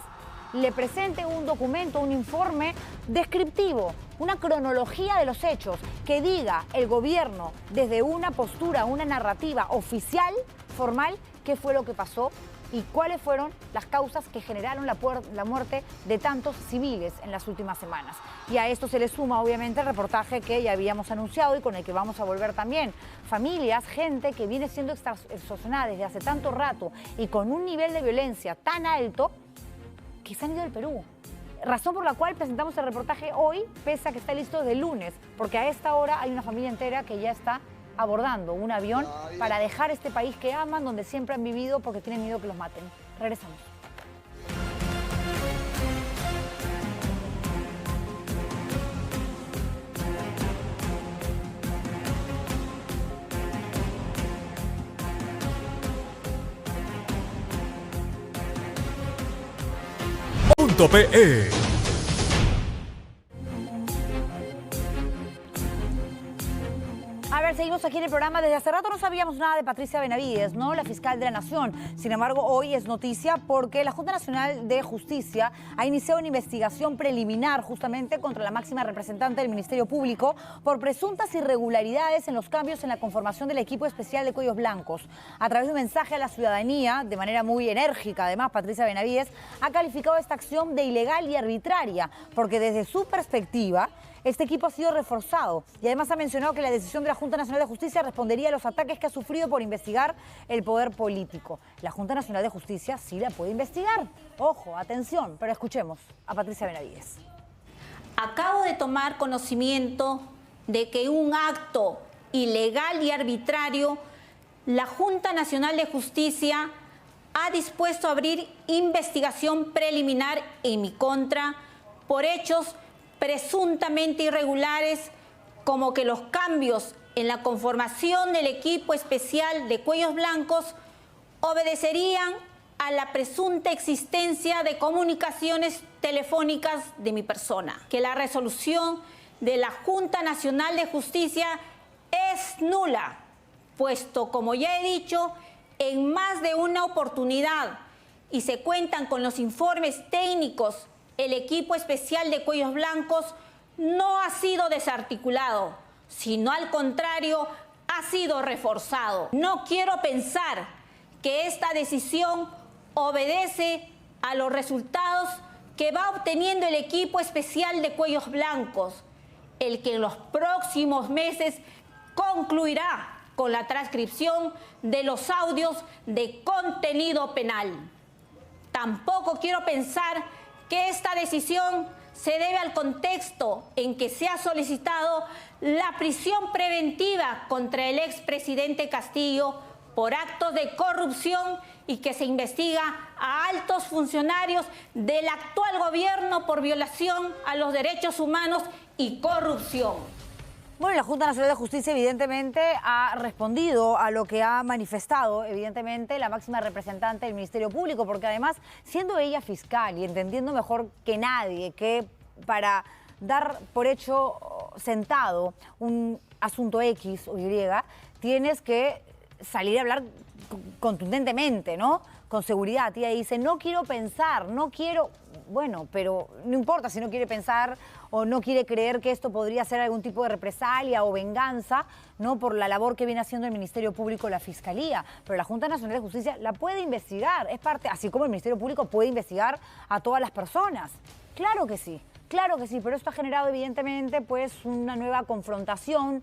le presente un documento, un informe descriptivo, una cronología de los hechos, que diga el gobierno desde una postura, una narrativa oficial, formal, qué fue lo que pasó y cuáles fueron las causas que generaron la muerte de tantos civiles en las últimas semanas. Y a esto se le suma, obviamente, el reportaje que ya habíamos anunciado y con el que vamos a volver también. Familias, gente que viene siendo extorsionada desde hace tanto rato y con un nivel de violencia tan alto que se han ido del Perú. Razón por la cual presentamos el reportaje hoy, pese a que está listo desde el lunes, porque a esta hora hay una familia entera que ya está abordando un avión para dejar este país que aman, donde siempre han vivido, porque tienen miedo que los maten. Regresamos. .pe. A ver, seguimos aquí en el programa. Desde hace rato no sabíamos nada de Patricia Benavides, ¿no?, la fiscal de la Nación. Sin embargo, hoy es noticia porque la Junta Nacional de Justicia ha iniciado una investigación preliminar justamente contra la máxima representante del Ministerio Público por presuntas irregularidades en los cambios en la conformación del equipo especial de Cuellos Blancos. A través de un mensaje a la ciudadanía, de manera muy enérgica, además, Patricia Benavides ha calificado esta acción de ilegal y arbitraria, porque desde su perspectiva, este equipo ha sido reforzado y además ha mencionado que la decisión de la Junta Nacional de Justicia respondería a los ataques que ha sufrido por investigar el poder político. La Junta Nacional de Justicia sí la puede investigar. Ojo, atención, pero escuchemos a Patricia Benavides. Acabo de tomar conocimiento de que un acto ilegal y arbitrario, la Junta Nacional de Justicia ha dispuesto a abrir investigación preliminar en mi contra por hechos presuntamente irregulares, como que los cambios en la conformación del equipo especial de Cuellos Blancos obedecerían a la presunta existencia de comunicaciones telefónicas de mi persona. Que la resolución de la Junta Nacional de Justicia es nula, puesto, como ya he dicho, en más de una oportunidad y se cuentan con los informes técnicos, el equipo especial de Cuellos Blancos no ha sido desarticulado, sino al contrario, ha sido reforzado. No quiero pensar que esta decisión obedece a los resultados que va obteniendo el equipo especial de Cuellos Blancos, el que en los próximos meses concluirá con la transcripción de los audios de contenido penal. Tampoco quiero pensar que esta decisión se debe al contexto en que se ha solicitado la prisión preventiva contra el expresidente Castillo por actos de corrupción y que se investiga a altos funcionarios del actual gobierno por violación a los derechos humanos y corrupción. Bueno, la Junta Nacional de Justicia evidentemente ha respondido a lo que ha manifestado, evidentemente, la máxima representante del Ministerio Público, porque además, siendo ella fiscal y entendiendo mejor que nadie que para dar por hecho sentado un asunto X o Y, tienes que salir a hablar contundentemente, ¿no? Con seguridad. Y ella dice, no quiero pensar, no quiero... Bueno, pero no importa si no quiere pensar o no quiere creer que esto podría ser algún tipo de represalia o venganza, ¿no? Por la labor que viene haciendo el Ministerio Público, la Fiscalía. Pero la Junta Nacional de Justicia la puede investigar, es parte, así como el Ministerio Público puede investigar a todas las personas. Claro que sí, pero esto ha generado evidentemente pues una nueva confrontación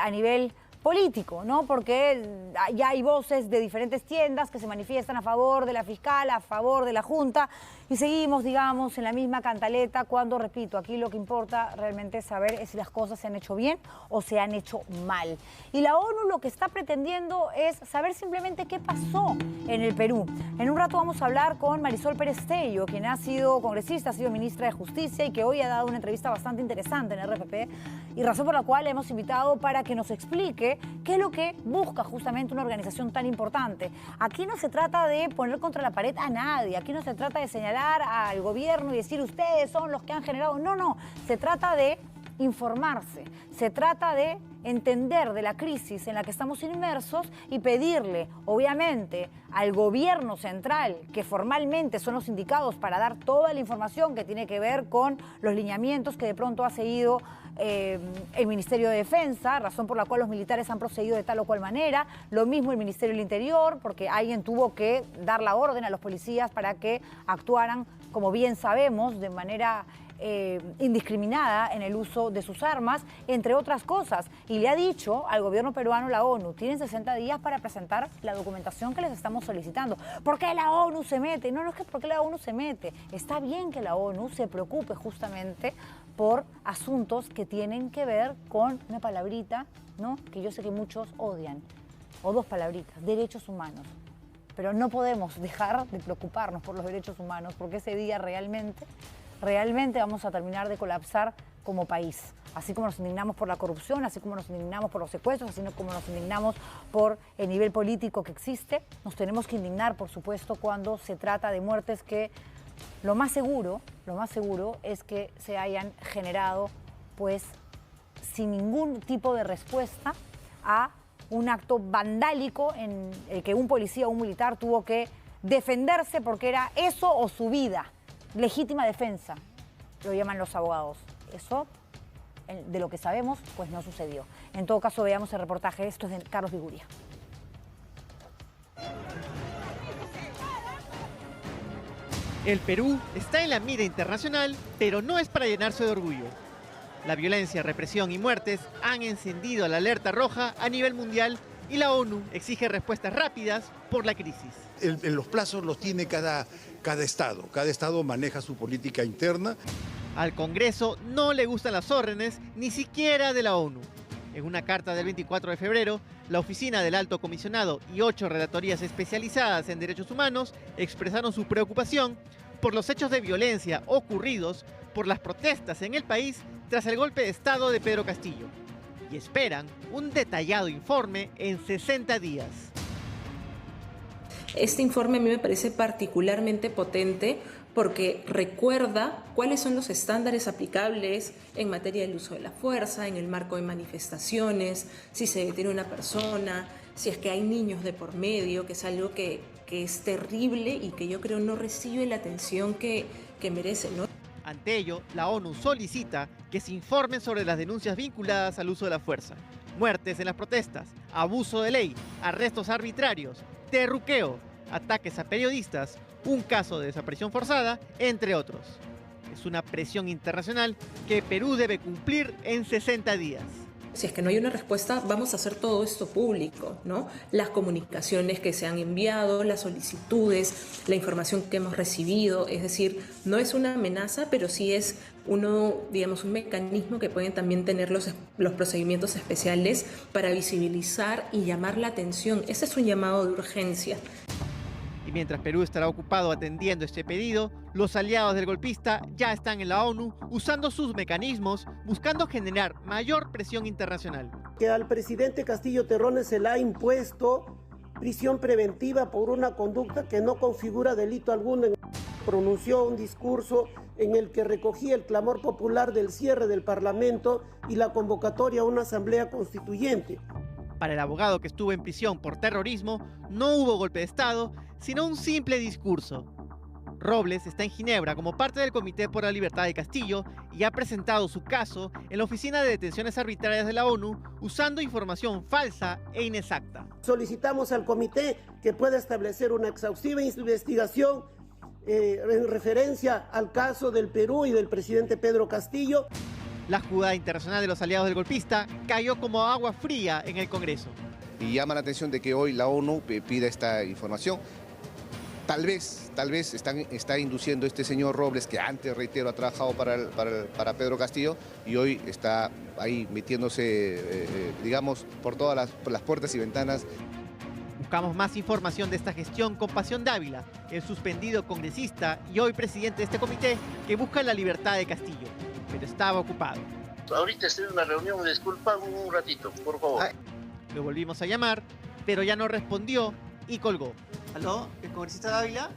a nivel político, ¿no? Porque ya hay voces de diferentes tiendas que se manifiestan a favor de la fiscal, a favor de la Junta, y seguimos, digamos, en la misma cantaleta cuando, repito, aquí lo que importa realmente es saber es si las cosas se han hecho bien o se han hecho mal. Y la ONU lo que está pretendiendo es saber simplemente qué pasó en el Perú. En un rato vamos a hablar con Marisol Pérez Tello, quien ha sido congresista, ha sido ministra de Justicia y que hoy ha dado una entrevista bastante interesante en RPP, y razón por la cual le hemos invitado para que nos explique qué es lo que busca justamente una organización tan importante. Aquí no se trata de poner contra la pared a nadie, aquí no se trata de señalar al gobierno y decir ustedes son los que han generado. No, se trata de informarse, se trata de entender de la crisis en la que estamos inmersos y pedirle, obviamente, al gobierno central, que formalmente son los indicados para dar toda la información que tiene que ver con los lineamientos que de pronto ha seguido el Ministerio de Defensa, razón por la cual los militares han procedido de tal o cual manera, lo mismo el Ministerio del Interior, porque alguien tuvo que dar la orden a los policías para que actuaran, como bien sabemos, de manera indiscriminada en el uso de sus armas, entre otras cosas. Y le ha dicho al gobierno peruano la ONU, tienen 60 días para presentar la documentación que les estamos solicitando. ¿Por qué la ONU se mete? No es que por qué la ONU se mete. Está bien que la ONU se preocupe justamente por asuntos que tienen que ver con una palabrita, ¿no? Que yo sé que muchos odian, o dos palabritas, derechos humanos. Pero no podemos dejar de preocuparnos por los derechos humanos, porque ese día realmente vamos a terminar de colapsar como país. Así como nos indignamos por la corrupción, así como nos indignamos por los secuestros, así como nos indignamos por el nivel político que existe, nos tenemos que indignar, por supuesto, cuando se trata de muertes que lo más seguro es que se hayan generado, pues, sin ningún tipo de respuesta a un acto vandálico en el que un policía o un militar tuvo que defenderse porque era eso o su vida. Legítima defensa, lo llaman los abogados. Eso, de lo que sabemos, pues no sucedió. En todo caso, veamos el reportaje. Esto es de Carlos Viguria. El Perú está en la mira internacional, pero no es para llenarse de orgullo. La violencia, represión y muertes han encendido la alerta roja a nivel mundial y la ONU exige respuestas rápidas por la crisis. Los plazos los tiene cada estado. Cada estado maneja su política interna. Al Congreso no le gustan las órdenes, ni siquiera de la ONU. En una carta del 24 de febrero, la Oficina del Alto Comisionado y 8 relatorías especializadas en derechos humanos expresaron su preocupación por los hechos de violencia ocurridos por las protestas en el país tras el golpe de Estado de Pedro Castillo. Y esperan un detallado informe en 60 días. Este informe a mí me parece particularmente potente porque recuerda cuáles son los estándares aplicables en materia del uso de la fuerza, en el marco de manifestaciones, si se detiene una persona, si es que hay niños de por medio, que es algo que es terrible y que yo creo no recibe la atención que merece, ¿no? Ante ello, la ONU solicita que se informen sobre las denuncias vinculadas al uso de la fuerza, muertes en las protestas, abuso de ley, arrestos arbitrarios, terruqueo, ataques a periodistas, un caso de desaparición forzada, entre otros. Es una presión internacional que Perú debe cumplir en 60 días. si es que no hay una respuesta, vamos a hacer todo esto público, ¿no? Las comunicaciones que se han enviado, las solicitudes, la información que hemos recibido, es decir, no es una amenaza, pero sí es digamos, un mecanismo que pueden también tener los procedimientos especiales para visibilizar y llamar la atención. Ese es un llamado de urgencia. Y mientras Perú estará ocupado atendiendo este pedido, los aliados del golpista ya están en la ONU usando sus mecanismos, buscando generar mayor presión internacional. Que al presidente Castillo Terrones se le ha impuesto prisión preventiva por una conducta que no configura delito alguno. Pronunció un discurso en el que recogía el clamor popular del cierre del Parlamento y la convocatoria a una asamblea constituyente. Para el abogado que estuvo en prisión por terrorismo, no hubo golpe de Estado, sino un simple discurso. Robles está en Ginebra como parte del Comité por la Libertad de Castillo y ha presentado su caso en la Oficina de Detenciones Arbitrarias de la ONU usando información falsa e inexacta. Solicitamos al comité que pueda establecer una exhaustiva investigación en referencia al caso del Perú y del presidente Pedro Castillo. La jugada internacional de los aliados del golpista cayó como agua fría en el Congreso. Y llama la atención de que hoy la ONU pida esta información. Tal vez está induciendo este señor Robles, que antes, reitero, ha trabajado para Pedro Castillo y hoy está ahí metiéndose, digamos, por todas las puertas y ventanas. Buscamos más información de esta gestión con Pasión Dávila, el suspendido congresista y hoy presidente de este comité que busca la libertad de Castillo, pero estaba ocupado. Ahorita estoy en una reunión, disculpa un ratito, por favor. Lo volvimos a llamar, pero ya no respondió y colgó. ¿Aló? ¿El congresista Dávila?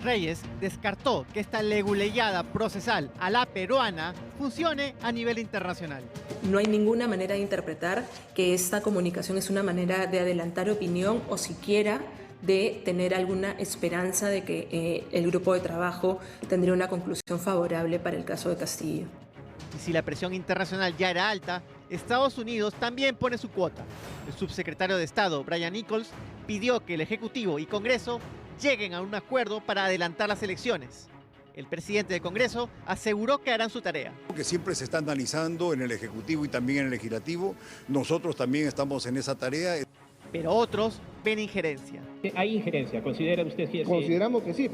Reyes descartó que esta leguleyada procesal a la peruana funcione a nivel internacional. No hay ninguna manera de interpretar que esta comunicación es una manera de adelantar opinión o siquiera de tener alguna esperanza de que el grupo de trabajo tendría una conclusión favorable para el caso de Castillo. Y si la presión internacional ya era alta, Estados Unidos también pone su cuota. El subsecretario de Estado, Brian Nichols, pidió que el Ejecutivo y Congreso lleguen a un acuerdo para adelantar las elecciones. El presidente del Congreso aseguró que harán su tarea. Que siempre se está analizando en el Ejecutivo y también en el Legislativo. Nosotros también estamos en esa tarea. Pero otros ven injerencia. ¿Hay injerencia? ¿Considera usted que sí? Consideramos que sí.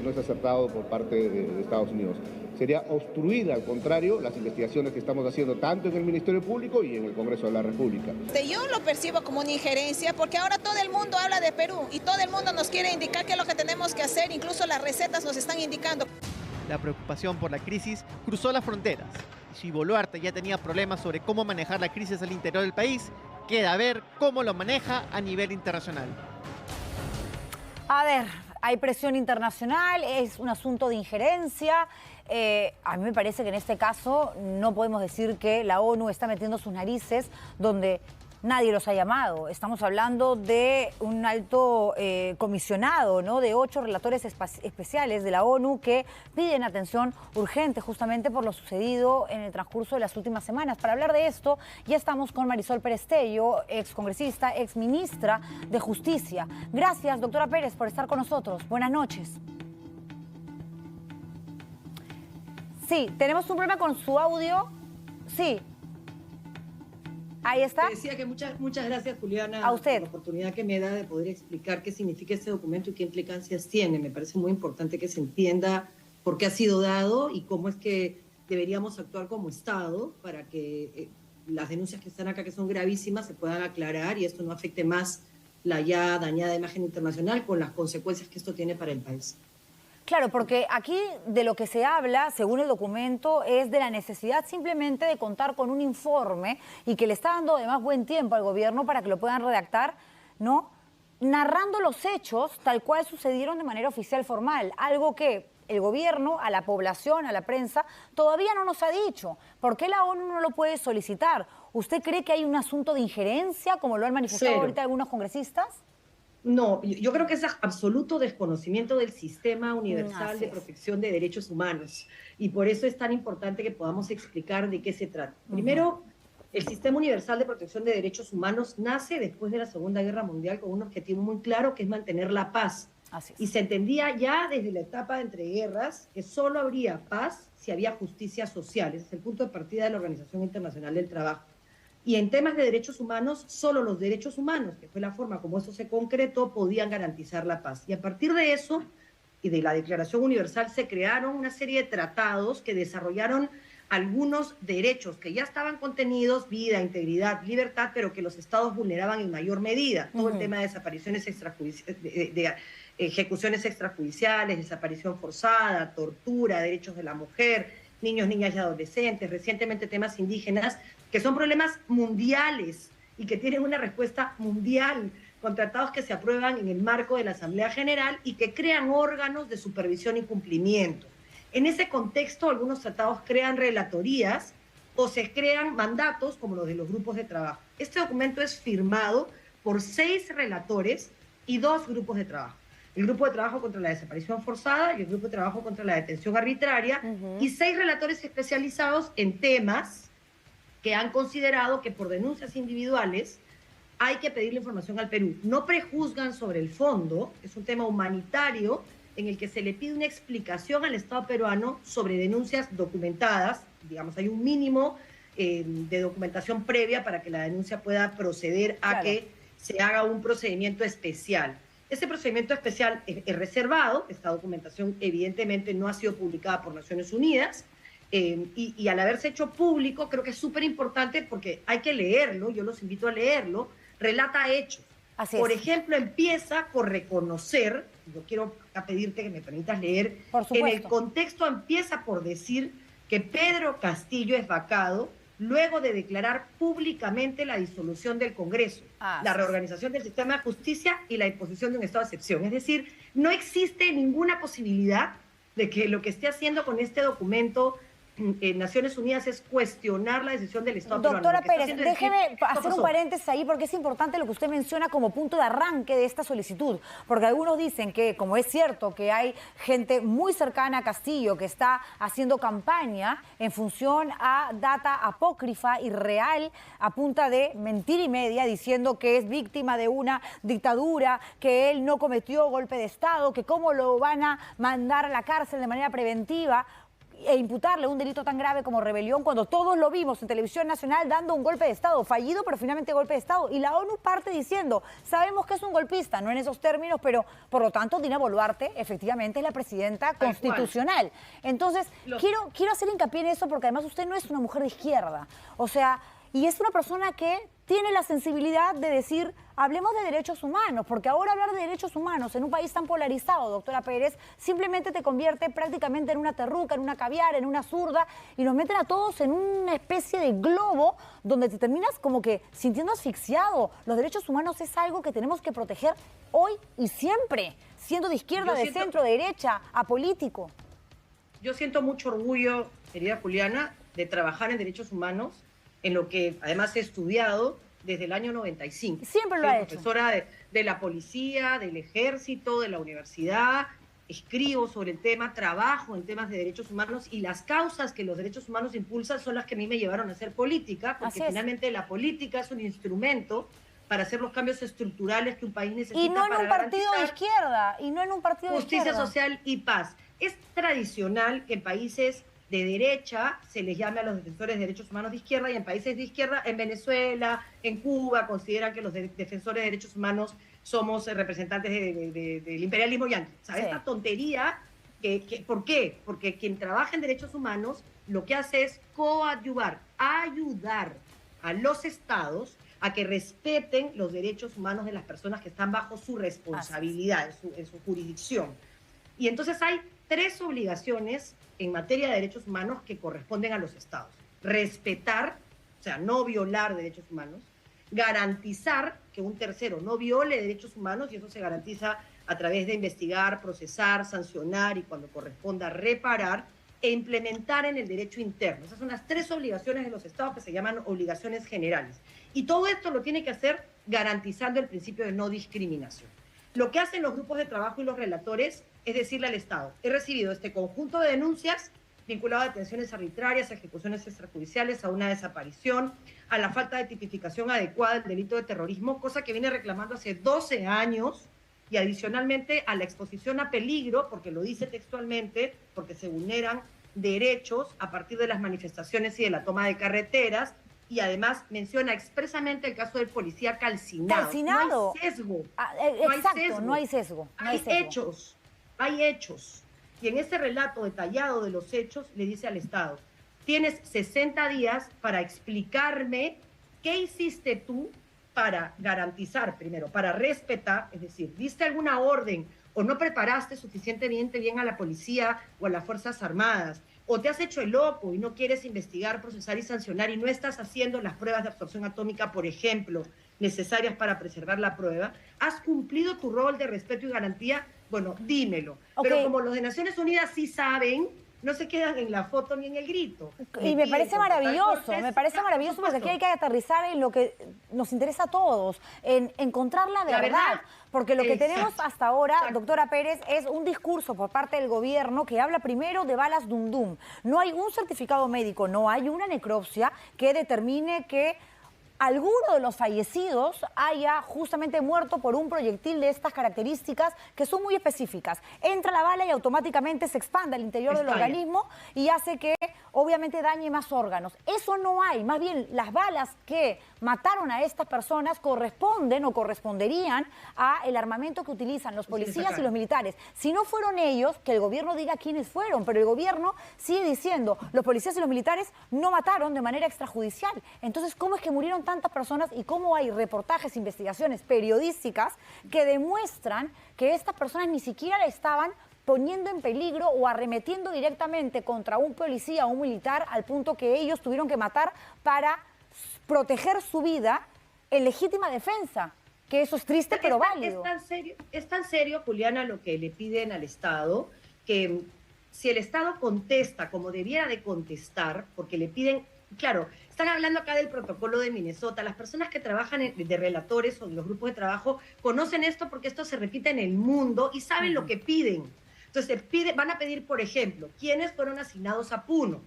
No es acertado por parte de Estados Unidos. Sería obstruir, al contrario, las investigaciones que estamos haciendo tanto en el Ministerio Público y en el Congreso de la República. Yo lo percibo como una injerencia porque ahora todo el mundo habla de Perú y todo el mundo nos quiere indicar qué es lo que tenemos que hacer, incluso las recetas nos están indicando. La preocupación por la crisis cruzó las fronteras. Y si Boluarte ya tenía problemas sobre cómo manejar la crisis al interior del país, queda ver cómo lo maneja a nivel internacional. A ver, hay presión internacional, es un asunto de injerencia. A mí me parece que en este caso no podemos decir que la ONU está metiendo sus narices donde nadie los ha llamado. Estamos hablando de un alto comisionado, ¿no? De 8 relatores especiales de la ONU que piden atención urgente justamente por lo sucedido en el transcurso de las últimas semanas. Para hablar de esto, ya estamos con Marisol Pérez Tello, excongresista, exministra de Justicia. Gracias, doctora Pérez, por estar con nosotros. Buenas noches. Sí, tenemos un problema con su audio. Sí. Ahí está. Decía que muchas gracias, Juliana, a usted, por la oportunidad que me da de poder explicar qué significa este documento y qué implicancias tiene. Me parece muy importante que se entienda por qué ha sido dado y cómo es que deberíamos actuar como Estado para que las denuncias que están acá, que son gravísimas, se puedan aclarar y esto no afecte más la ya dañada imagen internacional con las consecuencias que esto tiene para el país. Claro, porque aquí de lo que se habla, según el documento, es de la necesidad simplemente de contar con un informe y que le está dando además buen tiempo al gobierno para que lo puedan redactar, ¿no? Narrando los hechos tal cual sucedieron de manera oficial formal, algo que el gobierno, a la población, a la prensa, todavía no nos ha dicho. ¿Por qué la ONU no lo puede solicitar? ¿Usted cree que hay un asunto de injerencia, como lo han manifestado ahorita algunos congresistas? No, yo creo que es absoluto desconocimiento del sistema universal de protección de derechos humanos y por eso es tan importante que podamos explicar de qué se trata. Primero, el sistema universal de protección de derechos humanos nace después de la Segunda Guerra Mundial con un objetivo muy claro que es mantener la paz Y se entendía ya desde la etapa de entreguerras que solo habría paz si había justicia social. Ese es el punto de partida de la Organización Internacional del Trabajo. Y en temas de derechos humanos, solo los derechos humanos, que fue la forma como eso se concretó, podían garantizar la paz. Y a partir de eso y de la Declaración Universal se crearon una serie de tratados que desarrollaron algunos derechos que ya estaban contenidos, vida, integridad, libertad, pero que los estados vulneraban en mayor medida. Todo el tema de desapariciones extrajudiciales, de ejecuciones extrajudiciales, desaparición forzada, tortura, derechos de la mujer, niños, niñas y adolescentes, recientemente temas indígenas, que son problemas mundiales y que tienen una respuesta mundial, con tratados que se aprueban en el marco de la Asamblea General y que crean órganos de supervisión y cumplimiento. En ese contexto, algunos tratados crean relatorías o se crean mandatos como los de los grupos de trabajo. Este documento es firmado por 6 relatores y 2 grupos de trabajo. El grupo de trabajo contra la desaparición forzada y el grupo de trabajo contra la detención arbitraria, y 6 relatores especializados en temas que han considerado que por denuncias individuales hay que pedirle información al Perú. No prejuzgan sobre el fondo, es un tema humanitario en el que se le pide una explicación al Estado peruano sobre denuncias documentadas. Digamos, hay un mínimo de documentación previa para que la denuncia pueda proceder a que se haga un procedimiento especial. Ese procedimiento especial es reservado, esta documentación evidentemente no ha sido publicada por Naciones Unidas, y al haberse hecho público creo que es súper importante porque hay que leerlo, yo los invito a leerlo, relata hechos. Por ejemplo, empieza por reconocer, yo quiero pedirte que me permitas leer, en el contexto empieza por decir que Pedro Castillo es vacado luego de declarar públicamente la disolución del Congreso, la reorganización del sistema de justicia y la imposición de un estado de excepción. Es decir, no existe ninguna posibilidad de que lo que esté haciendo con este documento Naciones Unidas es cuestionar la decisión del Estado peruano. Doctora Pérez, déjeme hacer un paréntesis ahí porque es importante lo que usted menciona como punto de arranque de esta solicitud, porque algunos dicen que, como es cierto que hay gente muy cercana a Castillo que está haciendo campaña en función a data apócrifa y real a punta de mentira y media, diciendo que es víctima de una dictadura, que él no cometió golpe de Estado, que cómo lo van a mandar a la cárcel de manera preventiva e imputarle un delito tan grave como rebelión, cuando todos lo vimos en televisión nacional dando un golpe de Estado, fallido pero finalmente golpe de Estado, y la ONU parte diciendo, sabemos que es un golpista, no en esos términos, pero por lo tanto Dina Boluarte efectivamente es la presidenta constitucional. Entonces, quiero hacer hincapié en eso porque además usted no es una mujer de izquierda, o sea, y es una persona que tiene la sensibilidad de decir, hablemos de derechos humanos, porque ahora hablar de derechos humanos en un país tan polarizado, doctora Pérez, simplemente te convierte prácticamente en una terruca, en una caviar, en una zurda, y nos meten a todos en una especie de globo donde te terminas como que sintiendo asfixiado. Los derechos humanos es algo que tenemos que proteger hoy y siempre, siendo de izquierda, de centro, de derecha, apolítico. Yo siento mucho orgullo, querida Juliana, de trabajar en derechos humanos, en lo que además he estudiado desde el año 95. Siempre lo ha hecho. Profesora de la policía, del ejército, de la universidad, escribo sobre el tema, trabajo en temas de derechos humanos y las causas que los derechos humanos impulsan son las que a mí me llevaron a hacer política, porque finalmente la política es un instrumento para hacer los cambios estructurales que un país necesita. Y no en un partido de izquierda, y no en un partido de izquierda. Justicia social y paz. Es tradicional que en países de derecha se les llame a los defensores de derechos humanos de izquierda, y en países de izquierda, en Venezuela, en Cuba, consideran que los defensores de derechos humanos somos representantes del imperialismo yanqui. ¿Sabes? Esta tontería, ¿por qué? Porque quien trabaja en derechos humanos lo que hace es coadyuvar, ayudar a los estados a que respeten los derechos humanos de las personas que están bajo su responsabilidad, en su jurisdicción. Y entonces hay 3 obligaciones en materia de derechos humanos que corresponden a los estados. Respetar, o sea, no violar derechos humanos, garantizar que un tercero no viole derechos humanos, y eso se garantiza a través de investigar, procesar, sancionar y cuando corresponda reparar, e implementar en el derecho interno. Esas son las 3 obligaciones de los estados que se llaman obligaciones generales. Y todo esto lo tiene que hacer garantizando el principio de no discriminación. Lo que hacen los grupos de trabajo y los relatores es decirle al Estado, he recibido este conjunto de denuncias vinculado a detenciones arbitrarias, a ejecuciones extrajudiciales, a una desaparición, a la falta de tipificación adecuada del delito de terrorismo, cosa que viene reclamando hace 12 años y adicionalmente a la exposición a peligro, porque lo dice textualmente, porque se vulneran derechos a partir de las manifestaciones y de la toma de carreteras, y además menciona expresamente el caso del policía calcinado. Calcinado. No hay sesgo. Exacto, no hay sesgo. Hay hechos. Y en ese relato detallado de los hechos le dice al Estado, tienes 60 días para explicarme qué hiciste tú para garantizar, primero, para respetar, es decir, ¿diste alguna orden o no preparaste suficientemente bien a la policía o a las Fuerzas Armadas? ¿O te has hecho el loco y no quieres investigar, procesar y sancionar y no estás haciendo las pruebas de absorción atómica, por ejemplo, necesarias para preservar la prueba? ¿Has cumplido tu rol de respeto y garantía? Bueno, dímelo. Pero como los de Naciones Unidas sí saben, no se quedan en la foto ni en el grito. Y me parece maravilloso, porque aquí hay que aterrizar en lo que nos interesa a todos, en encontrar la verdad. Porque lo que tenemos hasta ahora, doctora Pérez, es un discurso por parte del gobierno que habla primero de balas dum dum. No hay un certificado médico, no hay una necropsia que determine que alguno de los fallecidos haya justamente muerto por un proyectil de estas características que son muy específicas. Entra la bala y automáticamente se expande al interior del organismo y hace que obviamente dañe más órganos. Eso no hay, más bien las balas que mataron a estas personas corresponden o corresponderían a el armamento que utilizan los policías y los militares. Si no fueron ellos, que el gobierno diga quiénes fueron, pero el gobierno sigue diciendo, los policías y los militares no mataron de manera extrajudicial. Entonces, ¿cómo es que murieron tantas personas y cómo hay reportajes, investigaciones periodísticas que demuestran que estas personas ni siquiera estaban poniendo en peligro o arremetiendo directamente contra un policía o un militar al punto que ellos tuvieron que matar para proteger su vida en legítima defensa? Que eso es triste, pero válido. Es tan serio, Juliana, lo que le piden al Estado, que si el Estado contesta como debiera de contestar, porque le piden, claro, están hablando acá del protocolo de Minnesota, las personas que trabajan de relatores o de los grupos de trabajo conocen esto porque esto se repite en el mundo y saben lo que piden. Entonces van a pedir, por ejemplo, ¿quiénes fueron asignados a Puno?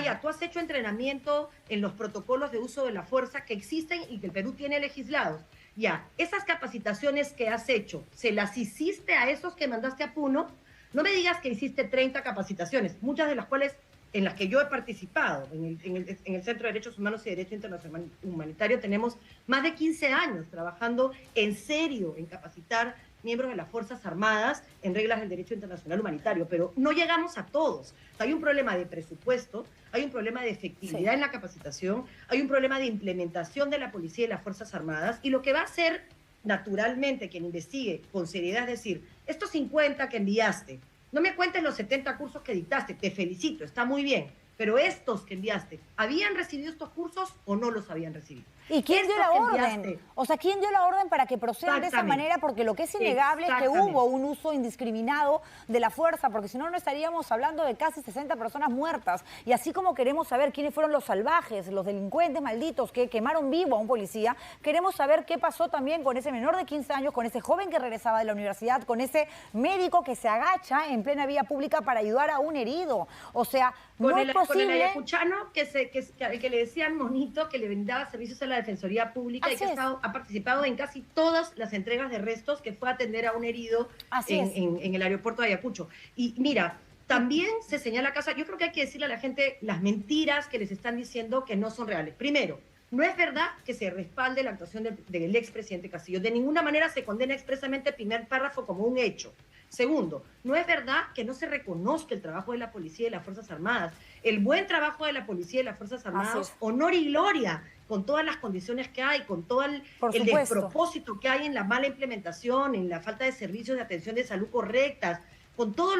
Ya, tú has hecho entrenamiento en los protocolos de uso de la fuerza que existen y que el Perú tiene legislados. Ya, esas capacitaciones que has hecho, ¿se las hiciste a esos que mandaste a Puno? No me digas que hiciste 30 capacitaciones, muchas de las cuales en las que yo he participado. En el Centro de Derechos Humanos y Derecho Internacional Humanitario tenemos más de 15 años trabajando en serio en capacitar miembros de las Fuerzas Armadas en reglas del derecho internacional humanitario, pero no llegamos a todos. Hay un problema de presupuesto, hay un problema de efectividad en la capacitación, hay un problema de implementación de la policía y las Fuerzas Armadas, y lo que va a hacer naturalmente quien investigue con seriedad es decir, estos 50 que enviaste, no me cuentes los 70 cursos que dictaste, te felicito, está muy bien, pero estos que enviaste, ¿habían recibido estos cursos o no los habían recibido? ¿Y quién dio la orden? O sea, ¿quién dio la orden para que procedan de esa manera? Porque lo que es innegable es que hubo un uso indiscriminado de la fuerza, porque si no, no estaríamos hablando de casi 60 personas muertas. Y así como queremos saber quiénes fueron los salvajes, los delincuentes malditos que quemaron vivo a un policía, queremos saber qué pasó también con ese menor de 15 años, con ese joven que regresaba de la universidad, con ese médico que se agacha en plena vía pública para ayudar a un herido. O sea, no es posible... Con el ayacuchano que le decían monito, que le brindaba servicios a la Defensoría Pública y que ha participado en casi todas las entregas de restos que fue a atender a un herido en el aeropuerto de Ayacucho. Y mira, también se señala acá, yo creo que hay que decirle a la gente las mentiras que les están diciendo que no son reales. Primero, no es verdad que se respalde la actuación del expresidente Castillo. De ninguna manera se condena expresamente el primer párrafo como un hecho. Segundo, no es verdad que no se reconozca el trabajo de la policía y las Fuerzas Armadas. El buen trabajo de la policía y las Fuerzas Armadas, honor y gloria, con todas las condiciones que hay, con todo el despropósito que hay en la mala implementación, en la falta de servicios de atención de salud correctas, con todo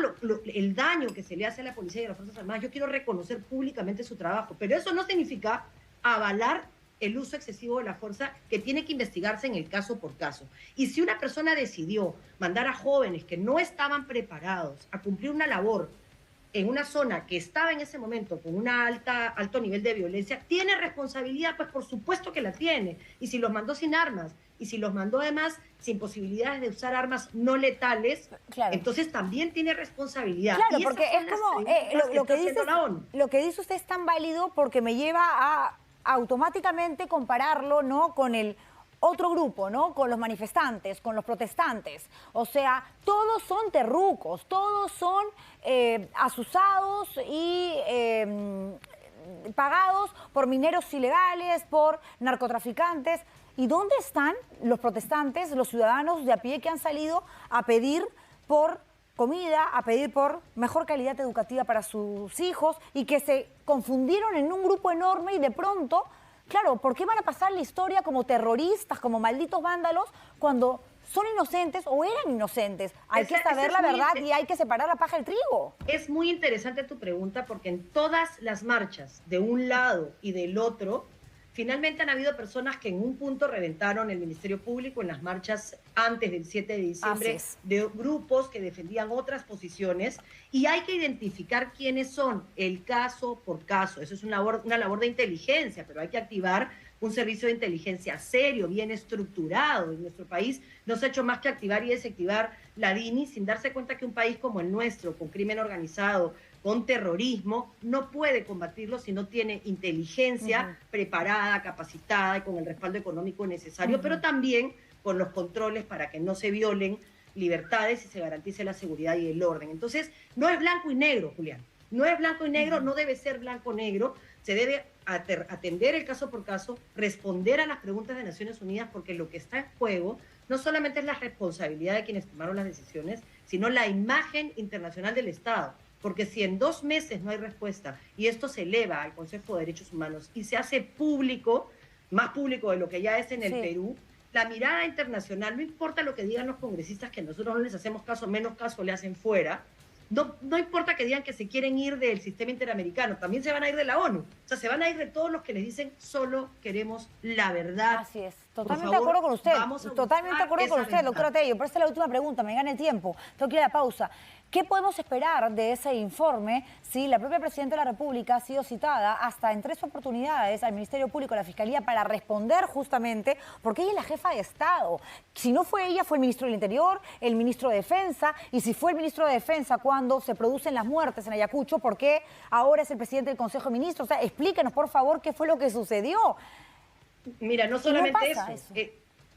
el daño que se le hace a la policía y a las Fuerzas Armadas. Yo quiero reconocer públicamente su trabajo, pero eso no significa avalar el uso excesivo de la fuerza que tiene que investigarse en el caso por caso. Y si una persona decidió mandar a jóvenes que no estaban preparados a cumplir una labor en una zona que estaba en ese momento con un alto nivel de violencia, tiene responsabilidad, pues por supuesto que la tiene. Y si los mandó sin armas, y si los mandó además sin posibilidades de usar armas no letales, entonces también tiene responsabilidad. Claro, porque es como lo que dice usted es tan válido porque me lleva a automáticamente compararlo, ¿no?, con el otro grupo, ¿no? Con los manifestantes, con los protestantes. O sea, todos son terrucos, todos son asusados y pagados por mineros ilegales, por narcotraficantes. ¿Y dónde están los protestantes, los ciudadanos de a pie que han salido a pedir por comida, a pedir por mejor calidad educativa para sus hijos y que se confundieron en un grupo enorme y de pronto, claro, ¿por qué van a pasar la historia como terroristas, como malditos vándalos, cuando son inocentes o eran inocentes? Hay que saber la verdad y hay que separar la paja del trigo. Es muy interesante tu pregunta porque en todas las marchas, de un lado y del otro, finalmente han habido personas que en un punto reventaron el Ministerio Público en las marchas antes del 7 de diciembre, de grupos que defendían otras posiciones, y hay que identificar quiénes son, el caso por caso. Eso es una labor de inteligencia, pero hay que activar un servicio de inteligencia serio, bien estructurado. En nuestro país no se ha hecho más que activar y desactivar la DINI sin darse cuenta que un país como el nuestro, con crimen organizado, con terrorismo, no puede combatirlo si no tiene inteligencia preparada, capacitada y con el respaldo económico necesario, pero también con los controles para que no se violen libertades y se garantice la seguridad y el orden. Entonces, no es blanco y negro, Julián. No es blanco y negro, no debe ser blanco-negro. Se debe atender el caso por caso, responder a las preguntas de Naciones Unidas, porque lo que está en juego no solamente es la responsabilidad de quienes tomaron las decisiones, sino la imagen internacional del Estado. Porque si en 2 meses no hay respuesta y esto se eleva al Consejo de Derechos Humanos y se hace público, más público de lo que ya es en el Perú, la mirada internacional, no importa lo que digan los congresistas, que nosotros no les hacemos caso, menos caso le hacen fuera, no importa que digan que se quieren ir del sistema interamericano, también se van a ir de la ONU. O sea, se van a ir de todos los que les dicen solo queremos la verdad. Así es. Totalmente de acuerdo con usted. Totalmente de acuerdo con usted, doctora Tello. Pero esta es la última pregunta, me gana el tiempo. Tengo que ir a la pausa. ¿Qué podemos esperar de ese informe si la propia Presidenta de la República ha sido citada hasta en 3 oportunidades al Ministerio Público y a la Fiscalía para responder justamente, porque ella es la jefa de Estado? Si no fue ella, fue el Ministro del Interior, el Ministro de Defensa, y si fue el Ministro de Defensa cuando se producen las muertes en Ayacucho, ¿por qué ahora es el Presidente del Consejo de Ministros? O sea, explíquenos, por favor, qué fue lo que sucedió. Mira, no solamente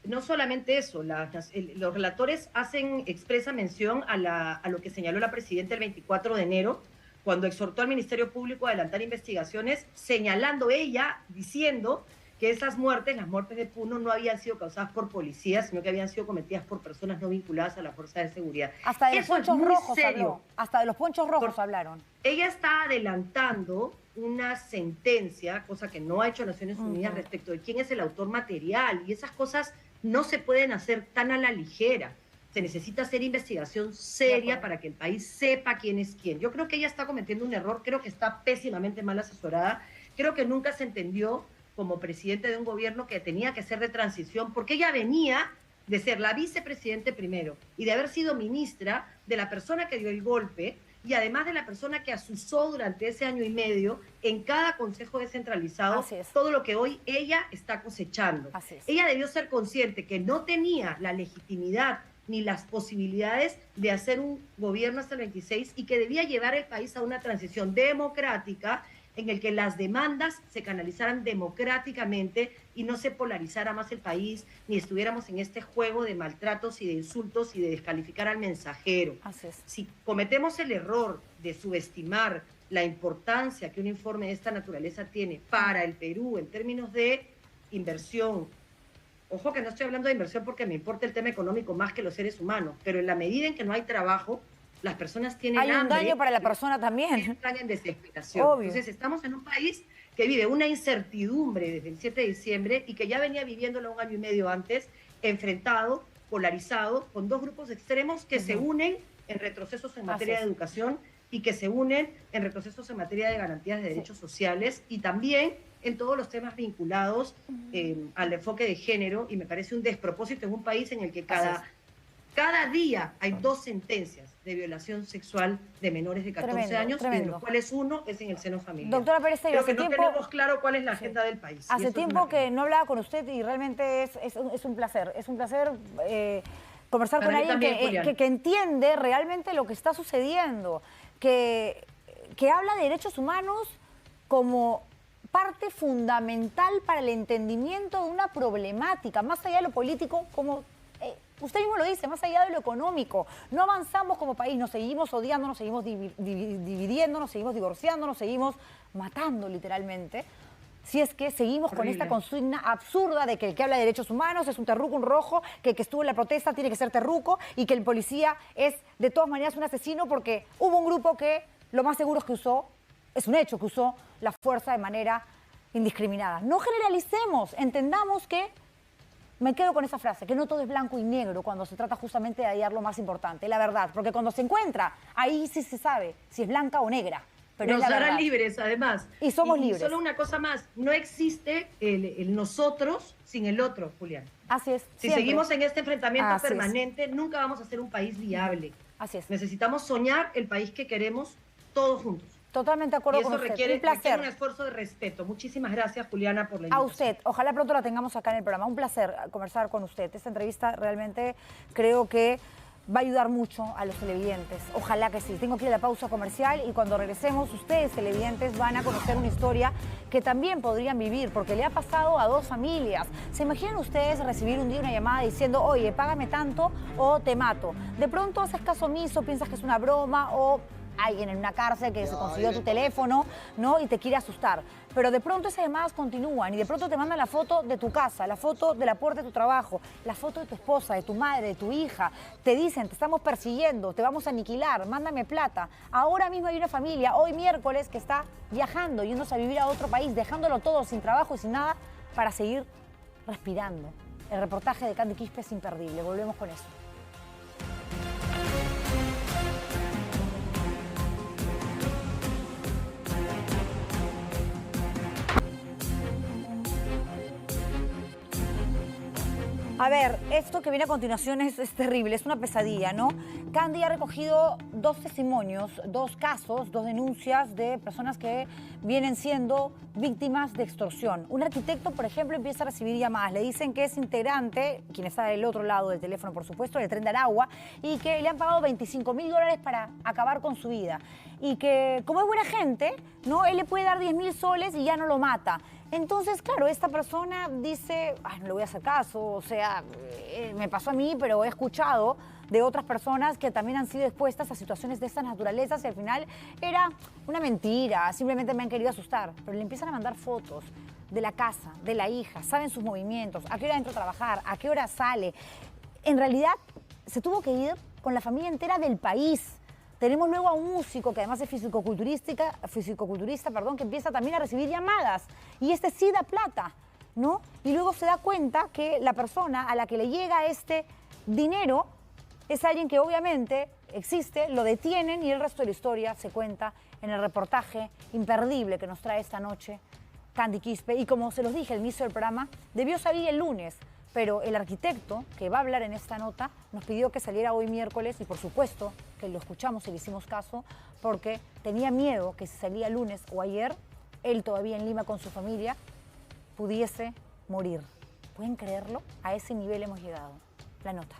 no solamente eso, los relatores hacen expresa mención a lo que señaló la Presidenta el 24 de enero, cuando exhortó al Ministerio Público a adelantar investigaciones, señalando ella, diciendo que esas muertes, las muertes de Puno, no habían sido causadas por policías, sino que habían sido cometidas por personas no vinculadas a la fuerza de seguridad. Hasta de los ponchos rojos habló. Hasta de los ponchos rojos hablaron. Ella está adelantando una sentencia, cosa que no ha hecho Naciones Unidas, respecto de quién es el autor material, y esas cosas no se pueden hacer tan a la ligera. Se necesita hacer investigación seria para que el país sepa quién es quién. Yo creo que ella está cometiendo un error, creo que está pésimamente mal asesorada, creo que nunca se entendió como presidente de un gobierno que tenía que ser de transición, porque ella venía de ser la vicepresidente primero y de haber sido ministra de la persona que dio el golpe, y además de la persona que asusó durante ese año y medio en cada consejo descentralizado todo lo que hoy ella está cosechando. Ella debió ser consciente que no tenía la legitimidad ni las posibilidades de hacer un gobierno hasta el 26 y que debía llevar el país a una transición democrática en el que las demandas se canalizaran democráticamente y no se polarizara más el país, ni estuviéramos en este juego de maltratos y de insultos y de descalificar al mensajero. Si cometemos el error de subestimar la importancia que un informe de esta naturaleza tiene para el Perú en términos de inversión, ojo que no estoy hablando de inversión porque me importa el tema económico más que los seres humanos, pero en la medida en que no hay trabajo, las personas tienen hambre. Hay un daño para la persona también. Están en desesperación. Obvio. Entonces estamos en un país que vive una incertidumbre desde el 7 de diciembre y que ya venía viviéndola 1 año y medio antes, enfrentado, polarizado, con 2 grupos extremos que se unen en retrocesos en materia de educación y que se unen en retrocesos en materia de garantías de derechos sociales y también en todos los temas vinculados al enfoque de género, y me parece un despropósito en un país en el que cada día hay 2 sentencias de violación sexual de menores de 14 años, y de los cuales uno es en el seno familiar. Doctora Pérez Tello, creo que no tenemos claro cuál es la agenda del país. Hace tiempo que no hablaba con usted y realmente es un placer. Es un placer conversar con alguien que entiende realmente lo que está sucediendo, que habla de derechos humanos como parte fundamental para el entendimiento de una problemática, más allá de lo político, como usted mismo lo dice, más allá de lo económico. No avanzamos como país, nos seguimos odiando, nos seguimos dividiendo, nos seguimos divorciando, nos seguimos matando literalmente. Si es que seguimos con esta consigna absurda de que el que habla de derechos humanos es un terruco, un rojo, que el que estuvo en la protesta tiene que ser terruco y que el policía es de todas maneras un asesino porque hubo un grupo que lo más seguro es que es un hecho que usó la fuerza de manera indiscriminada. No generalicemos, entendamos que, me quedo con esa frase, que no todo es blanco y negro cuando se trata justamente de hallar lo más importante, la verdad, porque cuando se encuentra, ahí sí se sabe si es blanca o negra. Pero nos harán libres, además. Y somos libres. Solo una cosa más, no existe el nosotros sin el otro, Julián. Así es. Si seguimos en este enfrentamiento permanente, nunca vamos a ser un país viable. Así es. Necesitamos soñar el país que queremos todos juntos. Totalmente de acuerdo y eso con usted. Requiere un esfuerzo de respeto. Muchísimas gracias, Juliana, por la invitación. A usted. Ojalá pronto la tengamos acá en el programa. Un placer conversar con usted. Esta entrevista realmente creo que va a ayudar mucho a los televidentes. Ojalá que sí. Tengo que ir a la pausa comercial y cuando regresemos, ustedes, televidentes, van a conocer una historia que también podrían vivir, porque le ha pasado a dos familias. ¿Se imaginan ustedes recibir un día una llamada diciendo, oye, págame tanto o te mato? De pronto haces caso omiso, piensas que es una broma o alguien en una cárcel que se consiguió tu teléfono, ¿no? Y te quiere asustar. Pero de pronto esas llamadas continúan y de pronto te mandan la foto de tu casa, la foto de la puerta de tu trabajo, la foto de tu esposa, de tu madre, de tu hija. Te dicen, te estamos persiguiendo, te vamos a aniquilar, mándame plata. Ahora mismo hay una familia, hoy miércoles, que está viajando, yéndose a vivir a otro país, dejándolo todo sin trabajo y sin nada para seguir respirando. El reportaje de Candy Quispe es imperdible. Volvemos con eso. A ver, esto que viene a continuación es terrible, es una pesadilla, ¿no? Candy ha recogido 2 testimonios, 2 casos, 2 denuncias de personas que vienen siendo víctimas de extorsión. Un arquitecto, por ejemplo, empieza a recibir llamadas. Le dicen que es integrante, quien está del otro lado del teléfono, por supuesto, del Tren de Aragua, y que le han pagado $25.000 para acabar con su vida. Y que, como es buena gente, ¿no? Él le puede dar 10.000 soles y ya no lo mata. Entonces, claro, esta persona dice, no le voy a hacer caso, o sea, me pasó a mí, pero he escuchado de otras personas que también han sido expuestas a situaciones de estas naturalezas y al final era una mentira, simplemente me han querido asustar. Pero le empiezan a mandar fotos de la casa, de la hija, saben sus movimientos, a qué hora entra a trabajar, a qué hora sale. En realidad, se tuvo que ir con la familia entera del país. Tenemos luego a un músico que además es fisicoculturista, que empieza también a recibir llamadas. Y este sí da plata, ¿no? Y luego se da cuenta que la persona a la que le llega este dinero es alguien que obviamente existe, lo detienen y el resto de la historia se cuenta en el reportaje imperdible que nos trae esta noche Candy Quispe. Y como se los dije al inicio del programa, debió salir el lunes, pero el arquitecto que va a hablar en esta nota nos pidió que saliera hoy miércoles y por supuesto que lo escuchamos y le hicimos caso porque tenía miedo que si salía lunes o ayer, él todavía en Lima con su familia, pudiese morir. ¿Pueden creerlo? A ese nivel hemos llegado. La nota.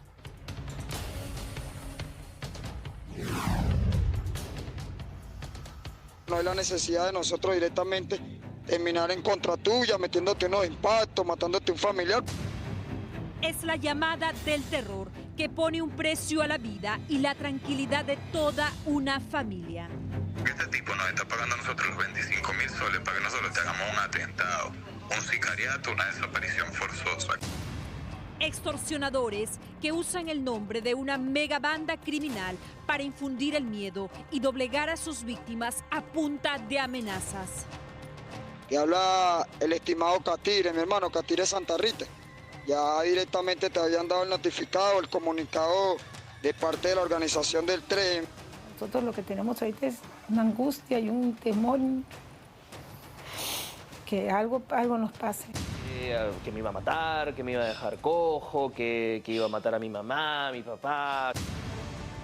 No hay la necesidad de nosotros directamente terminar en contra tuya, metiéndote unos impactos, matándote un familiar. Es la llamada del terror que pone un precio a la vida y la tranquilidad de toda una familia. Este tipo nos está pagando a nosotros los 25.000 soles para que nosotros te hagamos un atentado, un sicariato, una desaparición forzosa. Extorsionadores que usan el nombre de una megabanda criminal para infundir el miedo y doblegar a sus víctimas a punta de amenazas. Que habla el estimado Catire, mi hermano, Catire Santa Rita. Ya directamente te habían dado el notificado, el comunicado de parte de la organización del tren. Nosotros lo que tenemos ahorita es una angustia y un temor que algo nos pase. Que me iba a matar, que me iba a dejar cojo, que iba a matar a mi mamá, a mi papá.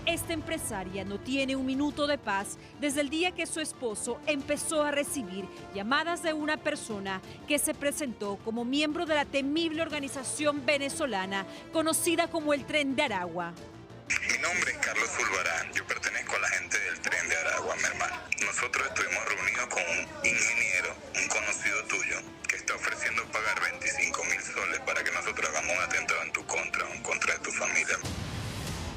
Esta empresaria no tiene un minuto de paz desde el día que su esposo empezó a recibir llamadas de una persona que se presentó como miembro de la temible organización venezolana conocida como el Tren de Aragua. nombre es Carlos Zulbarán, yo pertenezco a la gente del Tren de Aragua, mi hermano. Nosotros estuvimos reunidos con un ingeniero, un conocido tuyo, que está ofreciendo pagar 25.000 soles para que nosotros hagamos un atentado en tu contra, en contra de tu familia.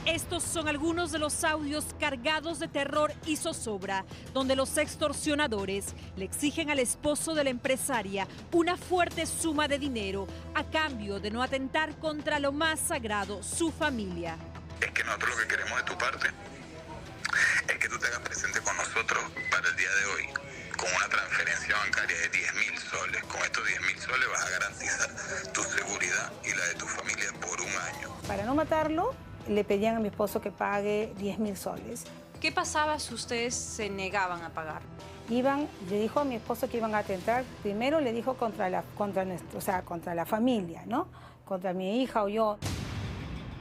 Estos son algunos de los audios cargados de terror y zozobra, donde los extorsionadores le exigen al esposo de la empresaria una fuerte suma de dinero a cambio de no atentar contra lo más sagrado, su familia. Es que nosotros lo que queremos de tu parte es que tú te hagas presente con nosotros para el día de hoy, con una transferencia bancaria de 10.000 soles. Con estos 10.000 soles vas a garantizar tu seguridad y la de tu familia por un año. Para no matarlo, le pedían a mi esposo que pague 10.000 soles. ¿Qué pasaba si ustedes se negaban a pagar? Le dijo a mi esposo que iban a atentar, primero le dijo contra la familia, ¿no? Contra mi hija o yo.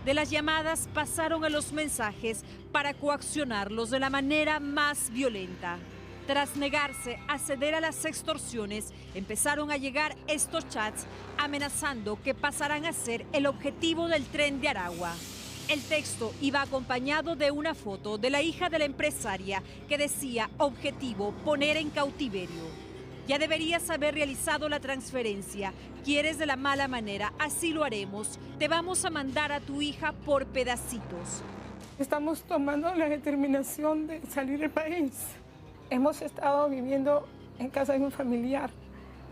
De las llamadas pasaron a los mensajes para coaccionarlos de la manera más violenta. Tras negarse a ceder a las extorsiones, empezaron a llegar estos chats amenazando que pasarán a ser el objetivo del Tren de Aragua. El texto iba acompañado de una foto de la hija de la empresaria que decía, objetivo, poner en cautiverio. Ya deberías haber realizado la transferencia. ¿Quieres de la mala manera? Así lo haremos. Te vamos a mandar a tu hija por pedacitos. Estamos tomando la determinación de salir del país. Hemos estado viviendo en casa de un familiar,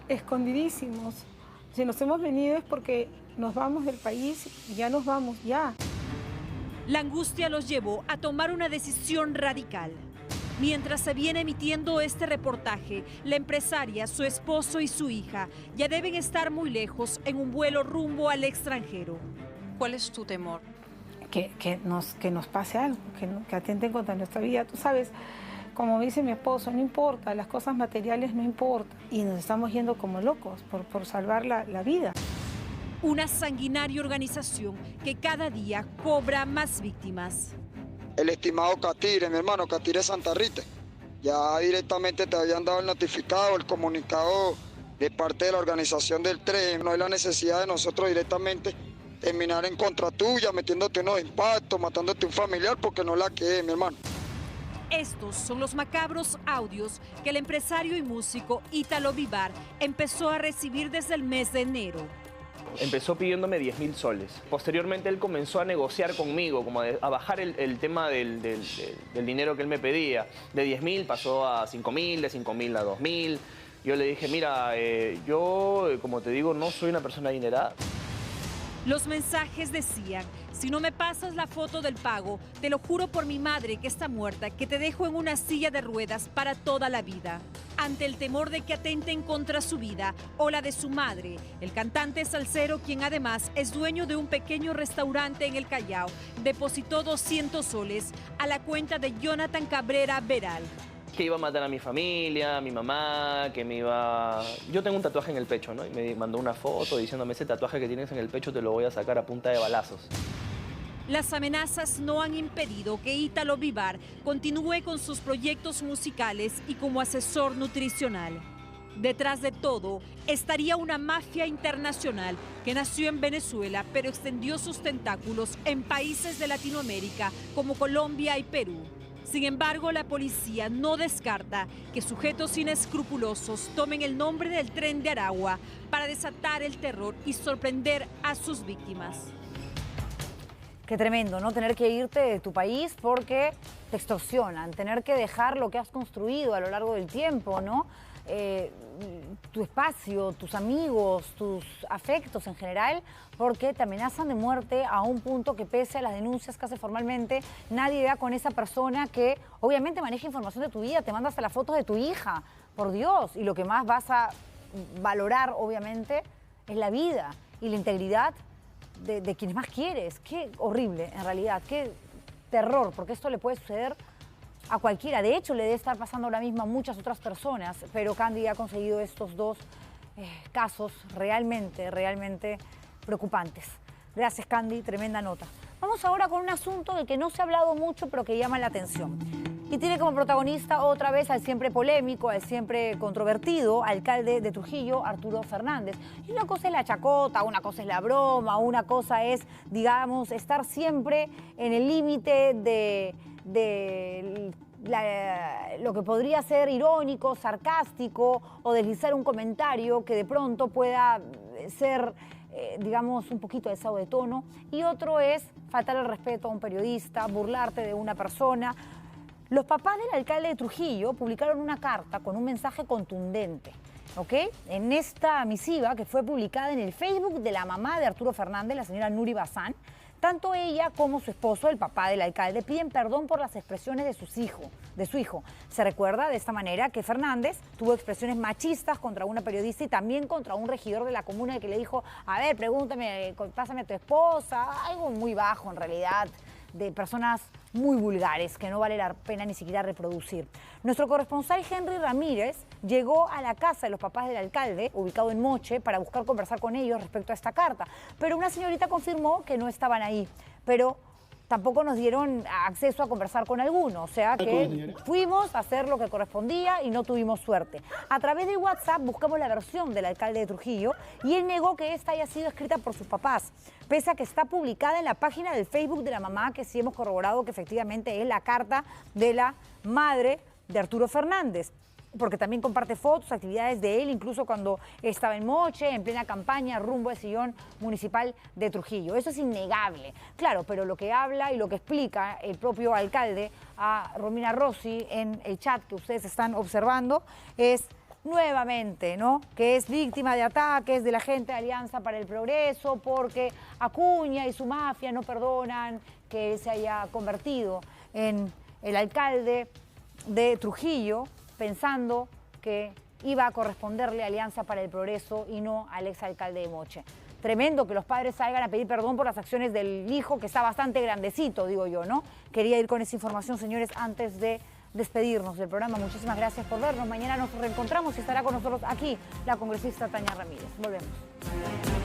escondidísimos. Si nos hemos venido es porque nos vamos del país y ya nos vamos, ya. La angustia los llevó a tomar una decisión radical. Mientras se viene emitiendo este reportaje, la empresaria, su esposo y su hija ya deben estar muy lejos en un vuelo rumbo al extranjero. ¿Cuál es tu temor? Que nos pase algo, que atenten contra nuestra vida. Tú sabes, como dice mi esposo, no importa, las cosas materiales no importan. Y nos estamos yendo como locos por salvar la vida. Una sanguinaria organización que cada día cobra más víctimas. El estimado Catire, mi hermano, Catire Santa Rita, ya directamente te habían dado el notificado, el comunicado de parte de la organización del tren. No hay la necesidad de nosotros directamente terminar en contra tuya, metiéndote unos impactos, matándote un familiar, porque no la que es, mi hermano. Estos son los macabros audios que el empresario y músico Ítalo Vivar empezó a recibir desde el mes de enero. Empezó pidiéndome 10.000 soles. Posteriormente él comenzó a negociar conmigo, como a bajar el tema del dinero que él me pedía. De 10.000 pasó a 5.000, de 5.000 a 2.000. Yo le dije, mira, yo, como te digo, no soy una persona adinerada. Los mensajes decían, si no me pasas la foto del pago, te lo juro por mi madre que está muerta, que te dejo en una silla de ruedas para toda la vida. Ante el temor de que atenten contra su vida o la de su madre, el cantante salsero, quien además es dueño de un pequeño restaurante en el Callao, depositó 200 soles a la cuenta de Jonathan Cabrera Veral. Que iba a matar a mi familia, a mi mamá, que me iba... Yo tengo un tatuaje en el pecho, ¿no? Y me mandó una foto diciéndome, ese tatuaje que tienes en el pecho te lo voy a sacar a punta de balazos. Las amenazas no han impedido que Ítalo Vivar continúe con sus proyectos musicales y como asesor nutricional. Detrás de todo estaría una mafia internacional que nació en Venezuela, pero extendió sus tentáculos en países de Latinoamérica como Colombia y Perú. Sin embargo, la policía no descarta que sujetos inescrupulosos tomen el nombre del Tren de Aragua para desatar el terror y sorprender a sus víctimas. Qué tremendo, ¿no? Tener que irte de tu país porque te extorsionan, tener que dejar lo que has construido a lo largo del tiempo, ¿no? Tu espacio, tus amigos, tus afectos en general, porque te amenazan de muerte a un punto que pese a las denuncias que hace formalmente, nadie da con esa persona que obviamente maneja información de tu vida, te manda hasta las fotos de tu hija, por Dios, y lo que más vas a valorar obviamente es la vida y la integridad de quienes más quieres. Qué horrible en realidad, qué terror, porque esto le puede suceder a cualquiera. De hecho, le debe estar pasando ahora mismo a muchas otras personas, pero Candy ha conseguido estos dos casos realmente preocupantes. Gracias, Candy, tremenda nota. Vamos ahora con un asunto del que no se ha hablado mucho, pero que llama la atención. Y tiene como protagonista otra vez al siempre polémico, al siempre controvertido alcalde de Trujillo, Arturo Fernández. Y una cosa es la chacota, una cosa es la broma, una cosa es, digamos, estar siempre en el límite de lo que podría ser irónico, sarcástico o deslizar un comentario que de pronto pueda ser, digamos, un poquito alzado de tono. Y otro es faltar el respeto a un periodista, burlarte de una persona. Los papás del alcalde de Trujillo publicaron una carta con un mensaje contundente, ¿ok? En esta misiva que fue publicada en el Facebook de la mamá de Arturo Fernández, la señora Nuri Bazán, tanto ella como su esposo, el papá del alcalde, piden perdón por las expresiones de su hijo. Se recuerda de esta manera que Fernández tuvo expresiones machistas contra una periodista y también contra un regidor de la comuna que le dijo, a ver, pregúntame, pásame a tu esposa, algo muy bajo en realidad, de personas muy vulgares que no vale la pena ni siquiera reproducir. Nuestro corresponsal Henry Ramírez llegó a la casa de los papás del alcalde, ubicado en Moche, para buscar conversar con ellos respecto a esta carta. Pero una señorita confirmó que no estaban ahí, pero tampoco nos dieron acceso a conversar con alguno, o sea que fuimos a hacer lo que correspondía y no tuvimos suerte. A través de WhatsApp buscamos la versión del alcalde de Trujillo y él negó que esta haya sido escrita por sus papás, pese a que está publicada en la página del Facebook de la mamá, que sí hemos corroborado que efectivamente es la carta de la madre de Arturo Fernández, porque también comparte fotos, actividades de él, incluso cuando estaba en Moche, en plena campaña, rumbo al sillón municipal de Trujillo. Eso es innegable. Claro, pero lo que habla y lo que explica el propio alcalde a Romina Rossi en el chat que ustedes están observando es nuevamente, ¿no?, que es víctima de ataques de la gente de Alianza para el Progreso porque Acuña y su mafia no perdonan que él se haya convertido en el alcalde de Trujillo, pensando que iba a corresponderle a Alianza para el Progreso y no al exalcalde de Moche. Tremendo que los padres salgan a pedir perdón por las acciones del hijo, que está bastante grandecito, digo yo, ¿no? Quería ir con esa información, señores, antes de despedirnos del programa. Muchísimas gracias por vernos. Mañana nos reencontramos y estará con nosotros aquí la congresista Tania Ramírez. Volvemos.